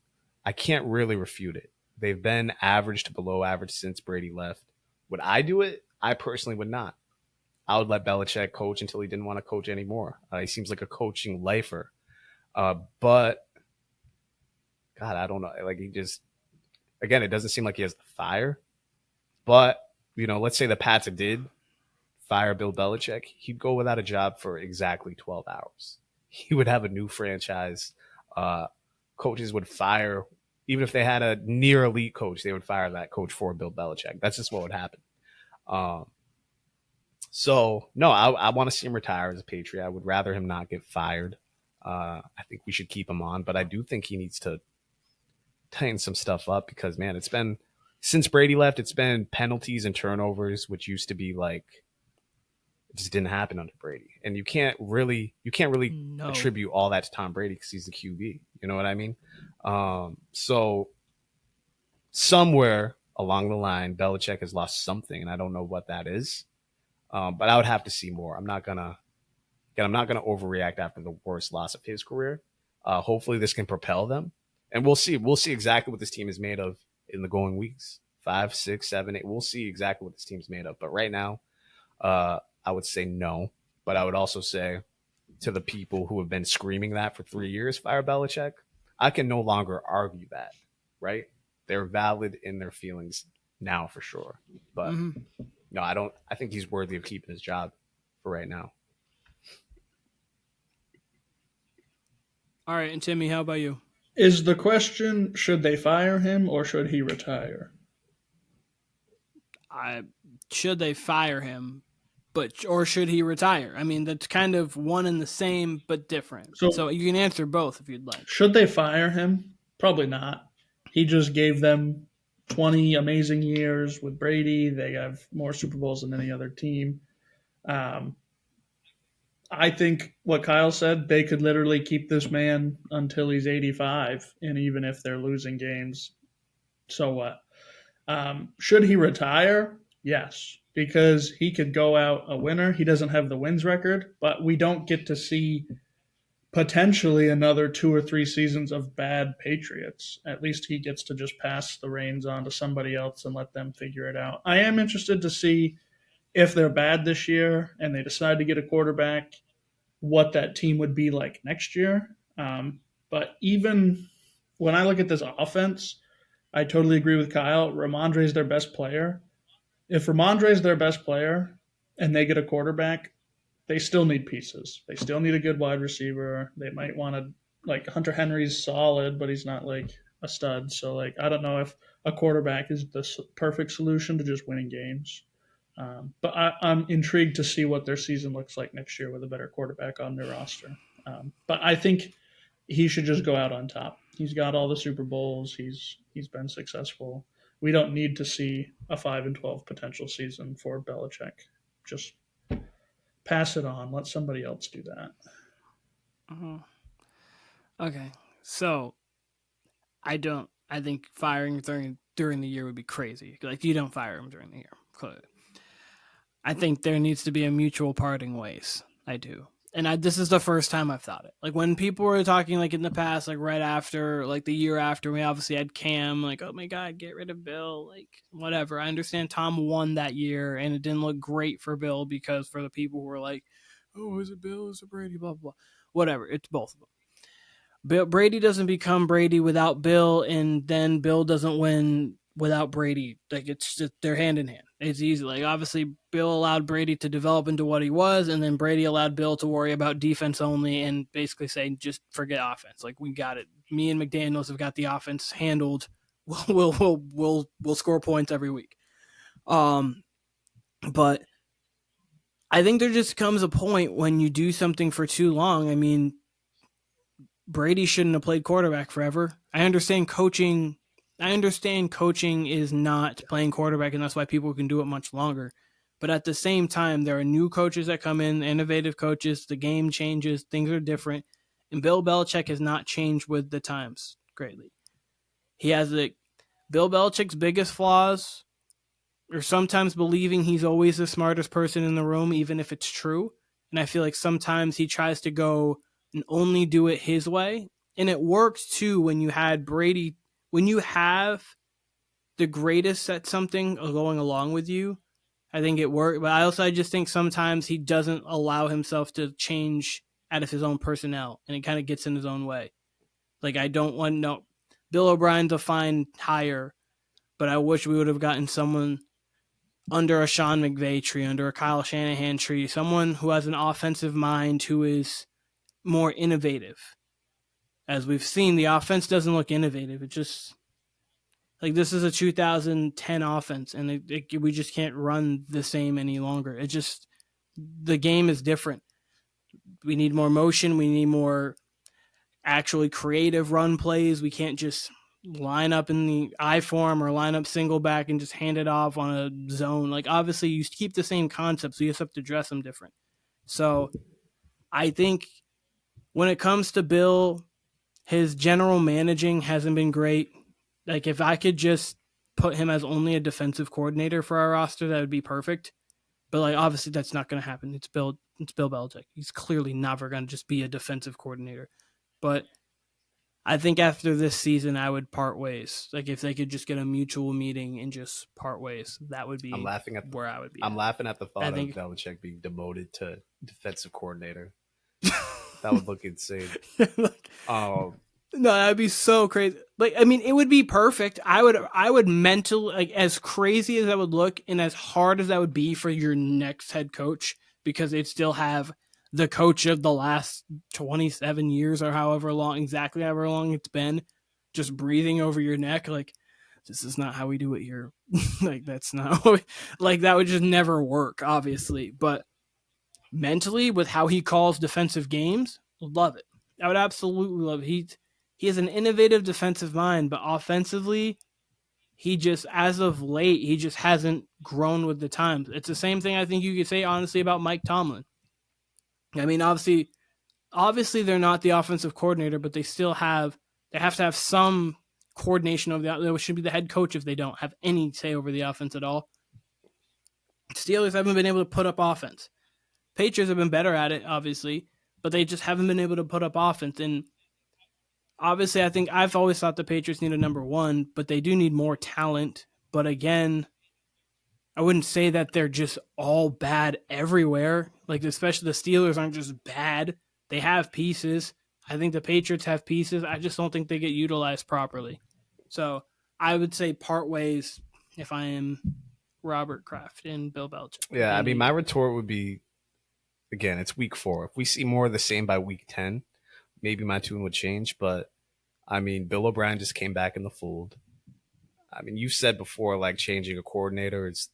I can't really refute it. They've been average to below average since Brady left. Would I do it? I personally would not. I would let Belichick coach until he didn't want to coach anymore. He seems like a coaching lifer. But, God, I don't know. Like, he just, again, it doesn't seem like he has the fire. But, let's say the Pats did fire Bill Belichick. He'd go without a job for exactly 12 hours. He would have a new franchise. Coaches would fire, even if they had a near elite coach, they would fire that coach for Bill Belichick. That's just what would happen. So, no, I want to see him retire as a Patriot. I would rather him not get fired. I think we should keep him on, but I do think he needs to tighten some stuff up because, man, it's been since Brady left, it's been penalties and turnovers, which used to be like it just didn't happen under Brady. And you can't really attribute all that to Tom Brady because he's the QB. You know what I mean? So somewhere along the line, Belichick has lost something, and I don't know what that is. But I would have to see more. I'm not gonna overreact after the worst loss of his career. Hopefully this can propel them. And we'll see. We'll see exactly what this team is made of in the going weeks. 5, 6, 7, 8. We'll see exactly what this team's made of. But right now, I would say no. But I would also say to the people who have been screaming that for 3 years, fire Belichick, I can no longer argue that, right? They're valid in their feelings now for sure. But no, I don't. I think he's worthy of keeping his job for right now. All right. And Timmy, how about you? Is the question, should they fire him or should he retire? Should they fire him, or should he retire? I mean, that's kind of one and the same, but different. So you can answer both if you'd like. Should they fire him? Probably not. He just gave them 20 amazing years with Brady. They have more Super Bowls than any other team. I think what Kyle said, they could literally keep this man until he's 85, and even if they're losing games, so what? Should he retire? Yes, because he could go out a winner. He doesn't have the wins record, but we don't get to see potentially another 2 or 3 seasons of bad Patriots. At least he gets to just pass the reins on to somebody else and let them figure it out. I am interested to see if they're bad this year and they decide to get a quarterback, what that team would be like next year. But even when I look at this offense, I totally agree with Kyle. Ramondre is their best player. If Ramondre is their best player and they get a quarterback, they still need pieces. They still need a good wide receiver. They might want to, like, Hunter Henry's solid, but he's not like a stud. So, like, I don't know if a quarterback is the perfect solution to just winning games. But I'm intrigued to see what their season looks like next year with a better quarterback on their roster. But I think he should just go out on top. He's got all the Super Bowls. He's been successful. We don't need to see a 5-12 potential season for Belichick. Just pass it on. Let somebody else do that. Okay, so I think firing during the year would be crazy. Like, you don't fire him during the year, clearly. I think there needs to be a mutual parting ways. I do. And this is the first time I've thought it. Like, when people were talking, like, in the past, like, right after, like, the year after, we obviously had Cam, like, oh, my God, get rid of Bill, like, whatever. I understand Tom won that year, and it didn't look great for Bill because for the people who were like, oh, is it Bill, is it Brady, blah, blah, blah. Whatever, it's both of them. Brady doesn't become Brady without Bill, and then Bill doesn't win without Brady. Like, it's just, they're hand in hand. It's easy. Like, obviously, Bill allowed Brady to develop into what he was, and then Brady allowed Bill to worry about defense only and basically say, just forget offense. Like, we got it. Me and McDaniels have got the offense handled. We'll score points every week. Um, but I think there just comes a point when you do something for too long. I mean, Brady shouldn't have played quarterback forever. I understand coaching. I understand coaching is not playing quarterback, and that's why people can do it much longer. But at the same time, there are new coaches that come in, innovative coaches. The game changes, things are different, and Bill Belichick has not changed with the times greatly. He has Bill Belichick's biggest flaws are sometimes believing he's always the smartest person in the room, even if it's true. And I feel like sometimes he tries to go and only do it his way. And it works too when you had Brady, when you have the greatest at something going along with you. I think it worked. But I just think sometimes he doesn't allow himself to change out of his own personnel, and it kind of gets in his own way. Like, I don't want no Bill O'Brien's a fine hire, but I wish we would have gotten someone under a Sean McVay tree, under a Kyle Shanahan tree, someone who has an offensive mind, who is more innovative. As we've seen, the offense doesn't look innovative. It just, like, this is a 2010 offense, and we just can't run the same any longer. It just, the game is different. We need more motion. We need more actually creative run plays. We can't just line up in the I form or line up single back and just hand it off on a zone. Like, obviously you keep the same concepts, so you just have to dress them different. So I think when it comes to Bill, his general managing hasn't been great. Like, if I could just put him as only a defensive coordinator for our roster, that would be perfect. But, like, obviously that's not going to happen. It's Bill Belichick. He's clearly never going to just be a defensive coordinator. But I think after this season, I would part ways. Like, if they could just get a mutual meeting and just part ways, that would be where I would be. I'm laughing at the thought of Belichick being demoted to defensive coordinator. That would look insane. Like, no, that'd be so crazy. Like, I mean, it would be perfect. I would mentally, like, as crazy as that would look and as hard as that would be for your next head coach, because they'd still have the coach of the last 27 years or however long it's been, just breathing over your neck. Like, this is not how we do it here. Like, that's not like, that would just never work, obviously. But mentally, with how he calls defensive games, love it. I would absolutely love it. He has an innovative defensive mind, but offensively, he just, as of late, he just hasn't grown with the times. It's the same thing I think you could say, honestly, about Mike Tomlin. I mean, obviously they're not the offensive coordinator, but they have to have some coordination of they should be the head coach if they don't have any say over the offense at all. Steelers haven't been able to put up offense. Patriots have been better at it, obviously, but they just haven't been able to put up offense. And obviously, I think I've always thought the Patriots need a number one, but they do need more talent. But again, I wouldn't say that they're just all bad everywhere. Like, especially the Steelers aren't just bad. They have pieces. I think the Patriots have pieces. I just don't think they get utilized properly. So I would say part ways if I am Robert Kraft and Bill Belichick. Yeah, I mean, my retort would be, again, it's week 4. If we see more of the same by week 10, maybe my tune would change. But, I mean, Bill O'Brien just came back in the fold. I mean, you said before, like, changing a coordinator is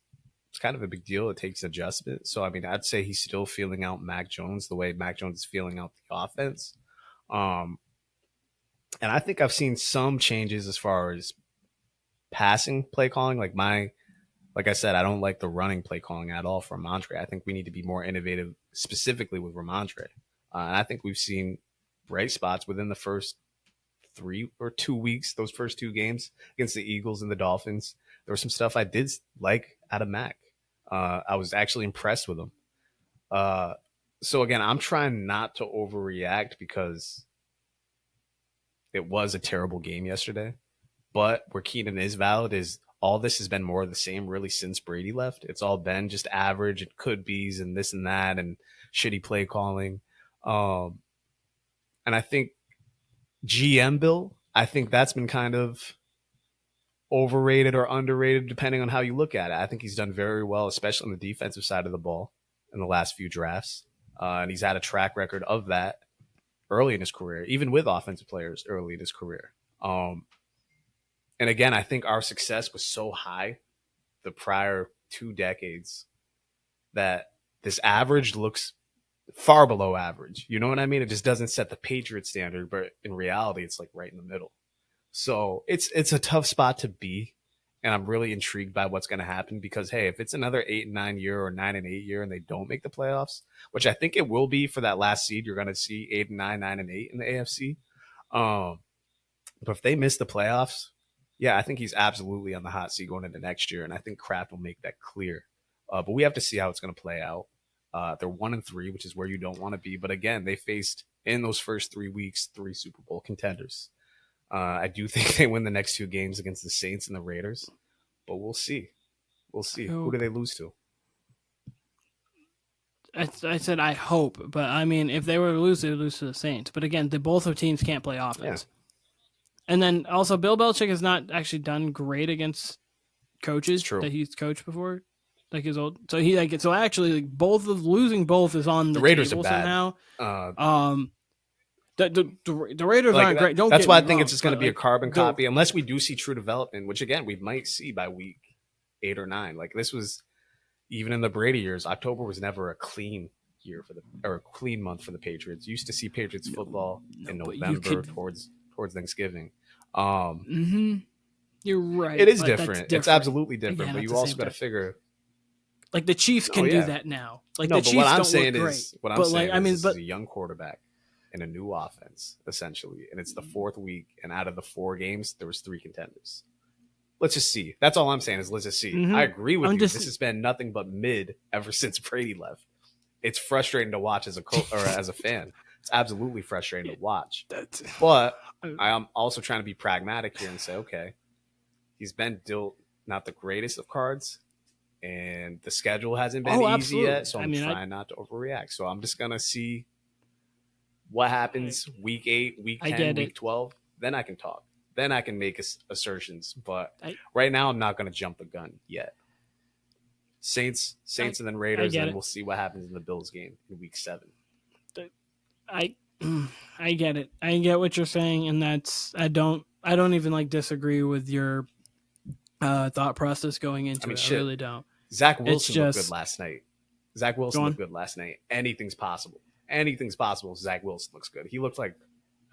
it's kind of a big deal. It takes adjustment. So, I mean, I'd say he's still feeling out Mac Jones the way Mac Jones is feeling out the offense. And I think I've seen some changes as far as passing play calling. Like I said, I don't like the running play calling at all for Ramondre. I think we need to be more innovative, specifically with Ramondre. And I think we've seen bright spots within the first 3 or 2 weeks, those first 2 games against the Eagles and the Dolphins. There was some stuff I did like out of Mac. I was actually impressed with him. So again, I'm trying not to overreact because it was a terrible game yesterday. But where Keenan is valid is all this has been more of the same really since Brady left. It's all been just average and could be's and this and that and shitty play calling. And I think GM Bill, I think that's been kind of overrated or underrated depending on how you look at it. I think he's done very well, especially on the defensive side of the ball in the last few drafts. And he's had a track record of that early in his career, even with offensive players early in his career. And again, I think our success was so high the prior 2 decades that this average looks far below average. You know what I mean? It just doesn't set the Patriot standard, but in reality, it's like right in the middle. So it's a tough spot to be. And I'm really intrigued by what's going to happen because, hey, if it's another 8-9 year or 9-8 year and they don't make the playoffs, which I think it will be for that last seed, you're going to see 8-9, 9-8 in the AFC. But if they miss the playoffs, yeah, I think he's absolutely on the hot seat going into next year. And I think Kraft will make that clear. But we have to see how it's going to play out. They're 1-3, which is where you don't want to be. But again, they faced in those first 3 weeks 3 Super Bowl contenders. I do think they win the next 2 games against the Saints and the Raiders, but we'll see. We'll see. Who do they lose to? I said I hope, but I mean, if they were to lose, they would lose to the Saints. But again, both of teams can't play offense. Yeah. And then also, Bill Belichick has not actually done great against coaches that he's coached before, like his old. So actually, losing both is on the Raiders table are bad. Somehow. The Raiders aren't great. That's why I think it's just going to be a carbon copy, unless we do see true development, which again we might see by week 8 or 9. Like this was even in the Brady years. October was never a clean year or a clean month for the Patriots. You used to see Patriots football in November towards Thanksgiving. You're right. It is different. It's absolutely different. But you also got to figure. Like the Chiefs can do that now. Like no, the Chiefs don't look great. This is a young quarterback in a new offense, essentially. And it's the 4th week, and out of the 4 games, there was 3 contenders. Let's just see. That's all I'm saying is let's just see. I agree with you. This has been nothing but mid ever since Brady left. It's frustrating to watch as a fan. It's absolutely frustrating to watch. But I am also trying to be pragmatic here and say, okay, he's been dealt not the greatest of cards, and the schedule hasn't been easy yet, so I'm trying not to overreact. So I'm just going to see what happens week 8, week 10, week 12. Then I can talk. Then I can make assertions. But right now, I'm not going to jump the gun yet. Saints, and then Raiders, and then we'll see what happens in the Bills game in week 7. I get it. I get what you're saying, and I don't even disagree with your thought process going into it. I really don't. Zach Wilson looked good last night. Anything's possible. Anything's possible if Zach Wilson looks good. He looked like...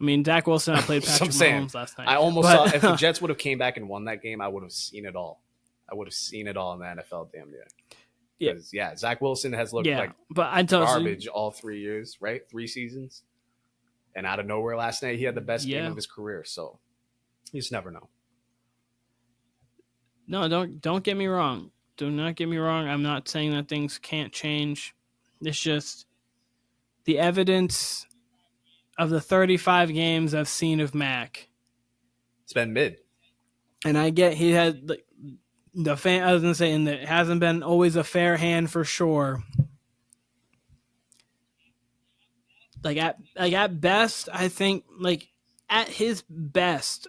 I mean, Zach Wilson played Patrick Mahomes last night. I almost saw... If the Jets would have came back and won that game, I would have seen it all. I would have seen it all in the NFL damn near. Yeah, Zach Wilson has looked garbage all 3 years, right? 3 seasons. And out of nowhere last night, he had the best game of his career. So, you just never know. No, don't get me wrong. Do not get me wrong. I'm not saying that things can't change. It's just... the evidence of the 35 games I've seen of Mac. It's been mid. And I get he had the fan. I was going to say, and it hasn't been always a fair hand for sure. At best, I think at his best,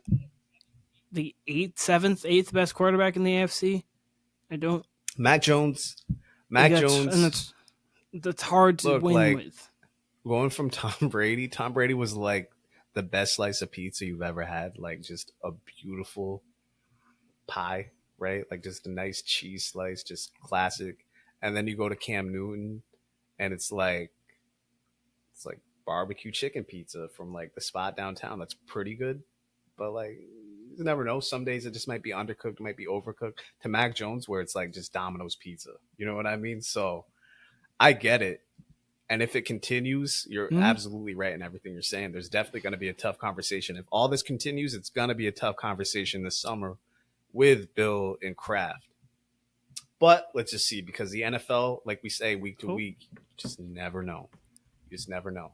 the 8th best quarterback in the AFC. Mac Jones, and that's hard to win with. Going from Tom Brady was like the best slice of pizza you've ever had. Like just a beautiful pie, right? Like just a nice cheese slice, just classic. And then you go to Cam Newton and it's like barbecue chicken pizza from like the spot downtown. That's pretty good. But you never know. Some days it just might be undercooked, might be overcooked. To Mac Jones, where it's like just Domino's pizza. You know what I mean? So I get it. And if it continues, you're absolutely right in everything you're saying. There's definitely going to be a tough conversation. If all this continues, it's going to be a tough conversation this summer with Bill and Kraft. But let's just see, because the NFL, like we say, week to week, you just never know. You just never know.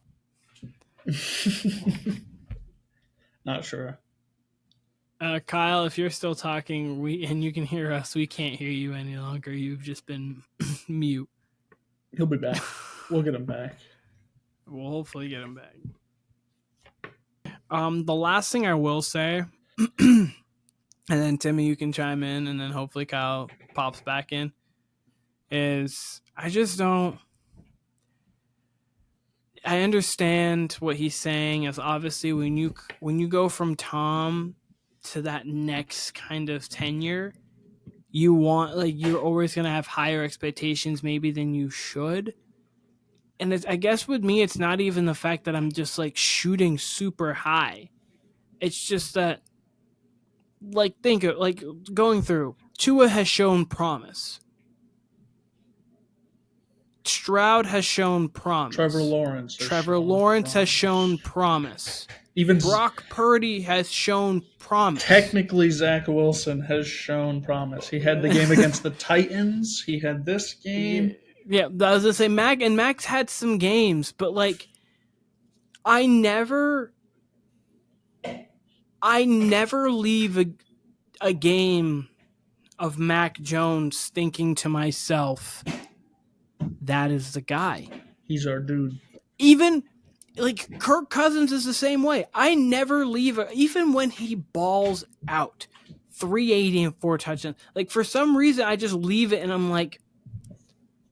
Not sure. Kyle, if you're still talking and you can hear us, we can't hear you any longer. You've just been mute. He'll be back. We'll get him back. We'll hopefully get him back. The last thing I will say, and then Timmy, you can chime in, and then hopefully Kyle pops back in, is I just don't. I understand what he's saying. Is obviously when you go from Tom to that next kind of tenure, you're always going to have higher expectations maybe than you should. And I guess with me, it's not even the fact that I'm just like shooting super high. It's just that, like, think of like going through. Tua has shown promise. Stroud has shown promise. Trevor Lawrence has shown promise. Even Brock Purdy has shown promise. Technically, Zach Wilson has shown promise. He had the game against the Titans. He had this game. Yeah, I was gonna say Mac's had some games, but like, I never leave a game of Mac Jones thinking to myself, that is the guy. He's our dude. Even like Kirk Cousins is the same way. I never leave, even when he balls out 380 and 4 touchdowns. Like, for some reason, I just leave it and I'm like,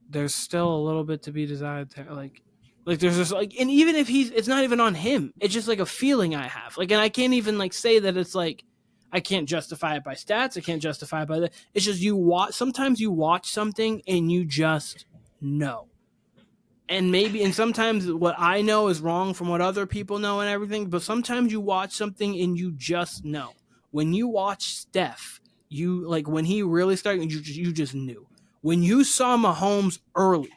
there's still a little bit to be desired there. Like there's just like, and even if it's not even on him, it's just like a feeling I have. Like, and I can't even like say that it's like, I can't justify it by stats. I can't justify it by that. It's just sometimes you watch something and you just know. And sometimes what I know is wrong from what other people know and everything, but sometimes you watch something and you just know. When you watch Steph, when he really started, you just knew. When you saw Mahomes early,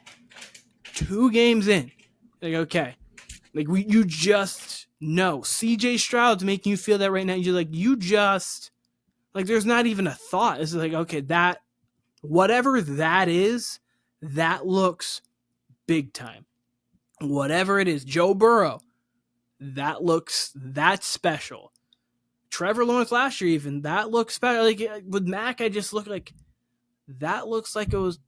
2 games in, like, okay, like you just know. CJ Stroud's making you feel that right now. You're like, there's not even a thought. It's like, okay, that, whatever that is, that looks big time. Whatever it is, Joe Burrow, that's special. Trevor Lawrence last year, even, that looks special. Like, with Mac, I just look like, that looks like it was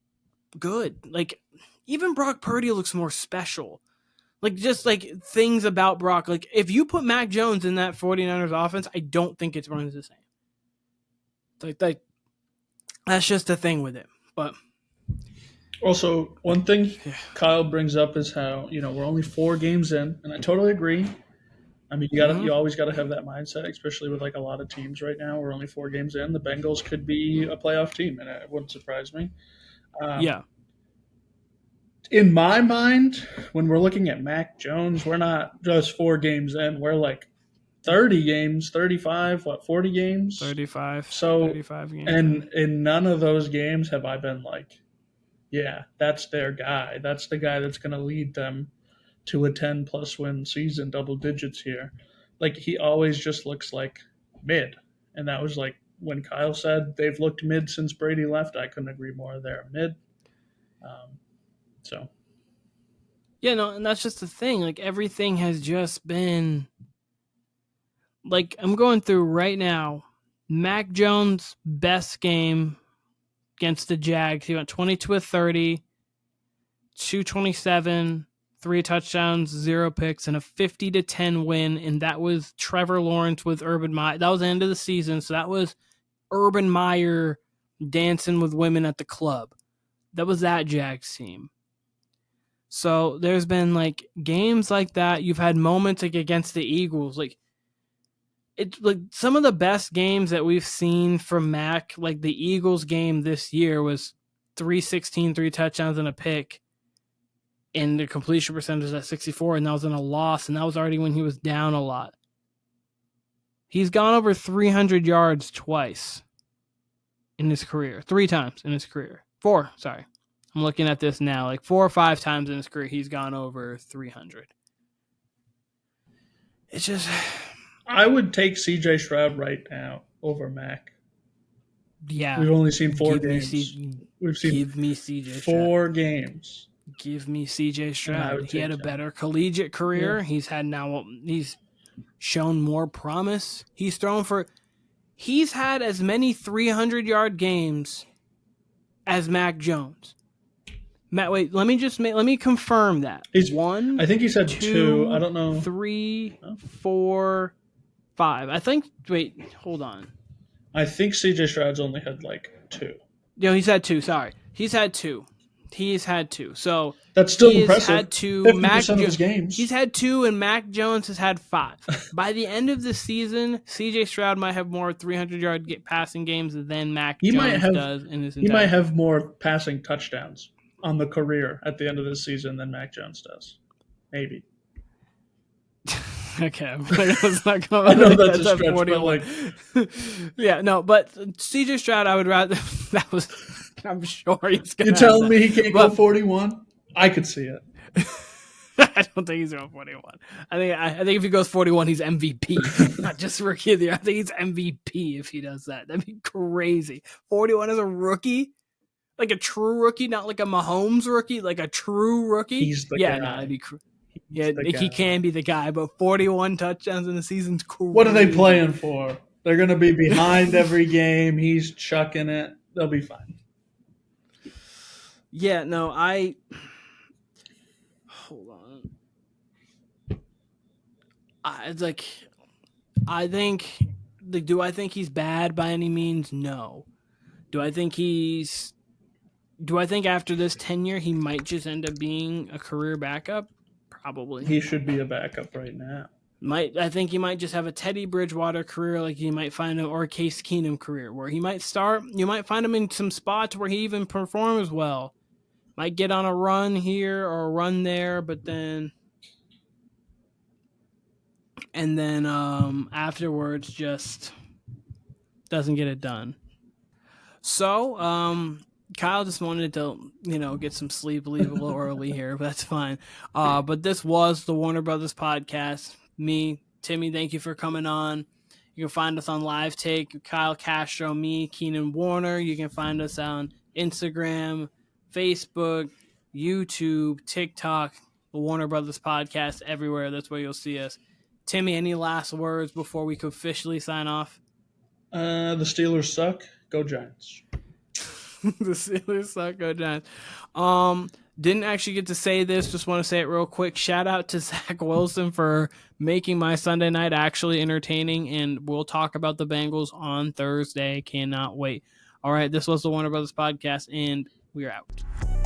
good. Like, even Brock Purdy looks more special. Like, just like things about Brock. Like, if you put Mac Jones in that 49ers offense, I don't think it runs the same. Like that's just the thing with it. But also, one thing Kyle brings up is how, we're only 4 games in, and I totally agree. I mean, you always got to have that mindset, especially with like a lot of teams right now. We're only 4 games in. The Bengals could be a playoff team, and it wouldn't surprise me. In my mind, when we're looking at Mac Jones, we're not just 4 games in. We're like 30 games, 35, 40 games? 35. So, 35 games. And in none of those games have I been like, yeah, that's their guy. That's the guy that's going to lead them to a 10-plus win season, double digits here. Like, he always just looks like mid. And that was like when Kyle said they've looked mid since Brady left. I couldn't agree more. They're mid. So. Yeah, no, and that's just the thing. Like, everything has just been, like, I'm going through right now. Mac Jones' best game against the Jags. He went 22-30, 227, 3 touchdowns, 0 picks, and a 50-10 win. And that was Trevor Lawrence with Urban Meyer. That was the end of the season. So that was Urban Meyer dancing with women at the club. That was that Jags team. So there's been like games like that. You've had moments like against the Eagles. Like, it's like some of the best games that we've seen from Mac, like the Eagles game this year was 316, 3 touchdowns and a pick. And the completion percentage is at 64, and that was in a loss, and that was already when he was down a lot. He's gone over 300 yards twice in his career. 3 times in his career. 4, sorry. I'm looking at this now. Like 4 or 5 times in his career, he's gone over 300. It's just... I would take CJ Stroud right now over Mac. Yeah. We've only seen 4 games. Give me CJ Stroud. 4 games. Give me CJ Stroud. He had a better collegiate career. Yeah. He's shown more promise. He's had as many 300-yard games as Mac Jones. Matt, wait, let me confirm that. I think he said 2. I don't know. 3, 4, 5. Wait, hold on. I think CJ Stroud's only had like 2. No, he's had 2. Sorry. He's had 2. He's had 2. So That's still he has impressive. had 2. 50% of his games. He's had 2, and Mac Jones has had 5. By the end of the season, C.J. Stroud might have more 300-yard passing games than Mac Jones does in his entire. He might have more passing touchdowns on the career at the end of this season than Mac Jones does. Maybe. Okay, let's not go. I know that's a stretch, but like, yeah, no, but C.J. Stroud, I would rather. That was. I'm sure he's gonna. You're telling me he can't go 41? I could see it. I don't think he's going 41. I think if he goes 41, he's MVP, not just rookie of the year. I think he's MVP if he does that. That'd be crazy. 41 as a rookie, like a true rookie, not like a Mahomes rookie, like a true rookie. He's the guy. No, that'd be. He can be the guy, but 41 touchdowns in the season's cool. What are they playing for? They're going to be behind every game. He's chucking it. They'll be fine. Yeah, no, hold on. Do I think he's bad by any means? No. Do I think after this tenure he might just end up being a career backup? Probably. He should be a backup right now. I think he might just have a Teddy Bridgewater career, like you might find him, or a Case Keenum career, where he might start. You might find him in some spots where he even performs well. Might get on a run here or a run there, but then afterwards just doesn't get it done. So Kyle just wanted to, get some sleep, leave a little early here, but that's fine. But this was the Warner Brothas podcast. Me, Timmy, thank you for coming on. You can find us on Live Take, Kyle Castro, me, Keenan Warner. You can find us on Instagram, Facebook, YouTube, TikTok, the Warner Brothas podcast, everywhere. That's where you'll see us. Timmy, any last words before we could officially sign off? The Steelers suck. Go Giants. The Steelers suck. Go Giants. Didn't actually get to say this. Just want to say it real quick. Shout out to Zach Wilson for making my Sunday night actually entertaining, and we'll talk about the Bengals on Thursday. Cannot wait. All right, this was the Warner Brothas podcast, and we're out.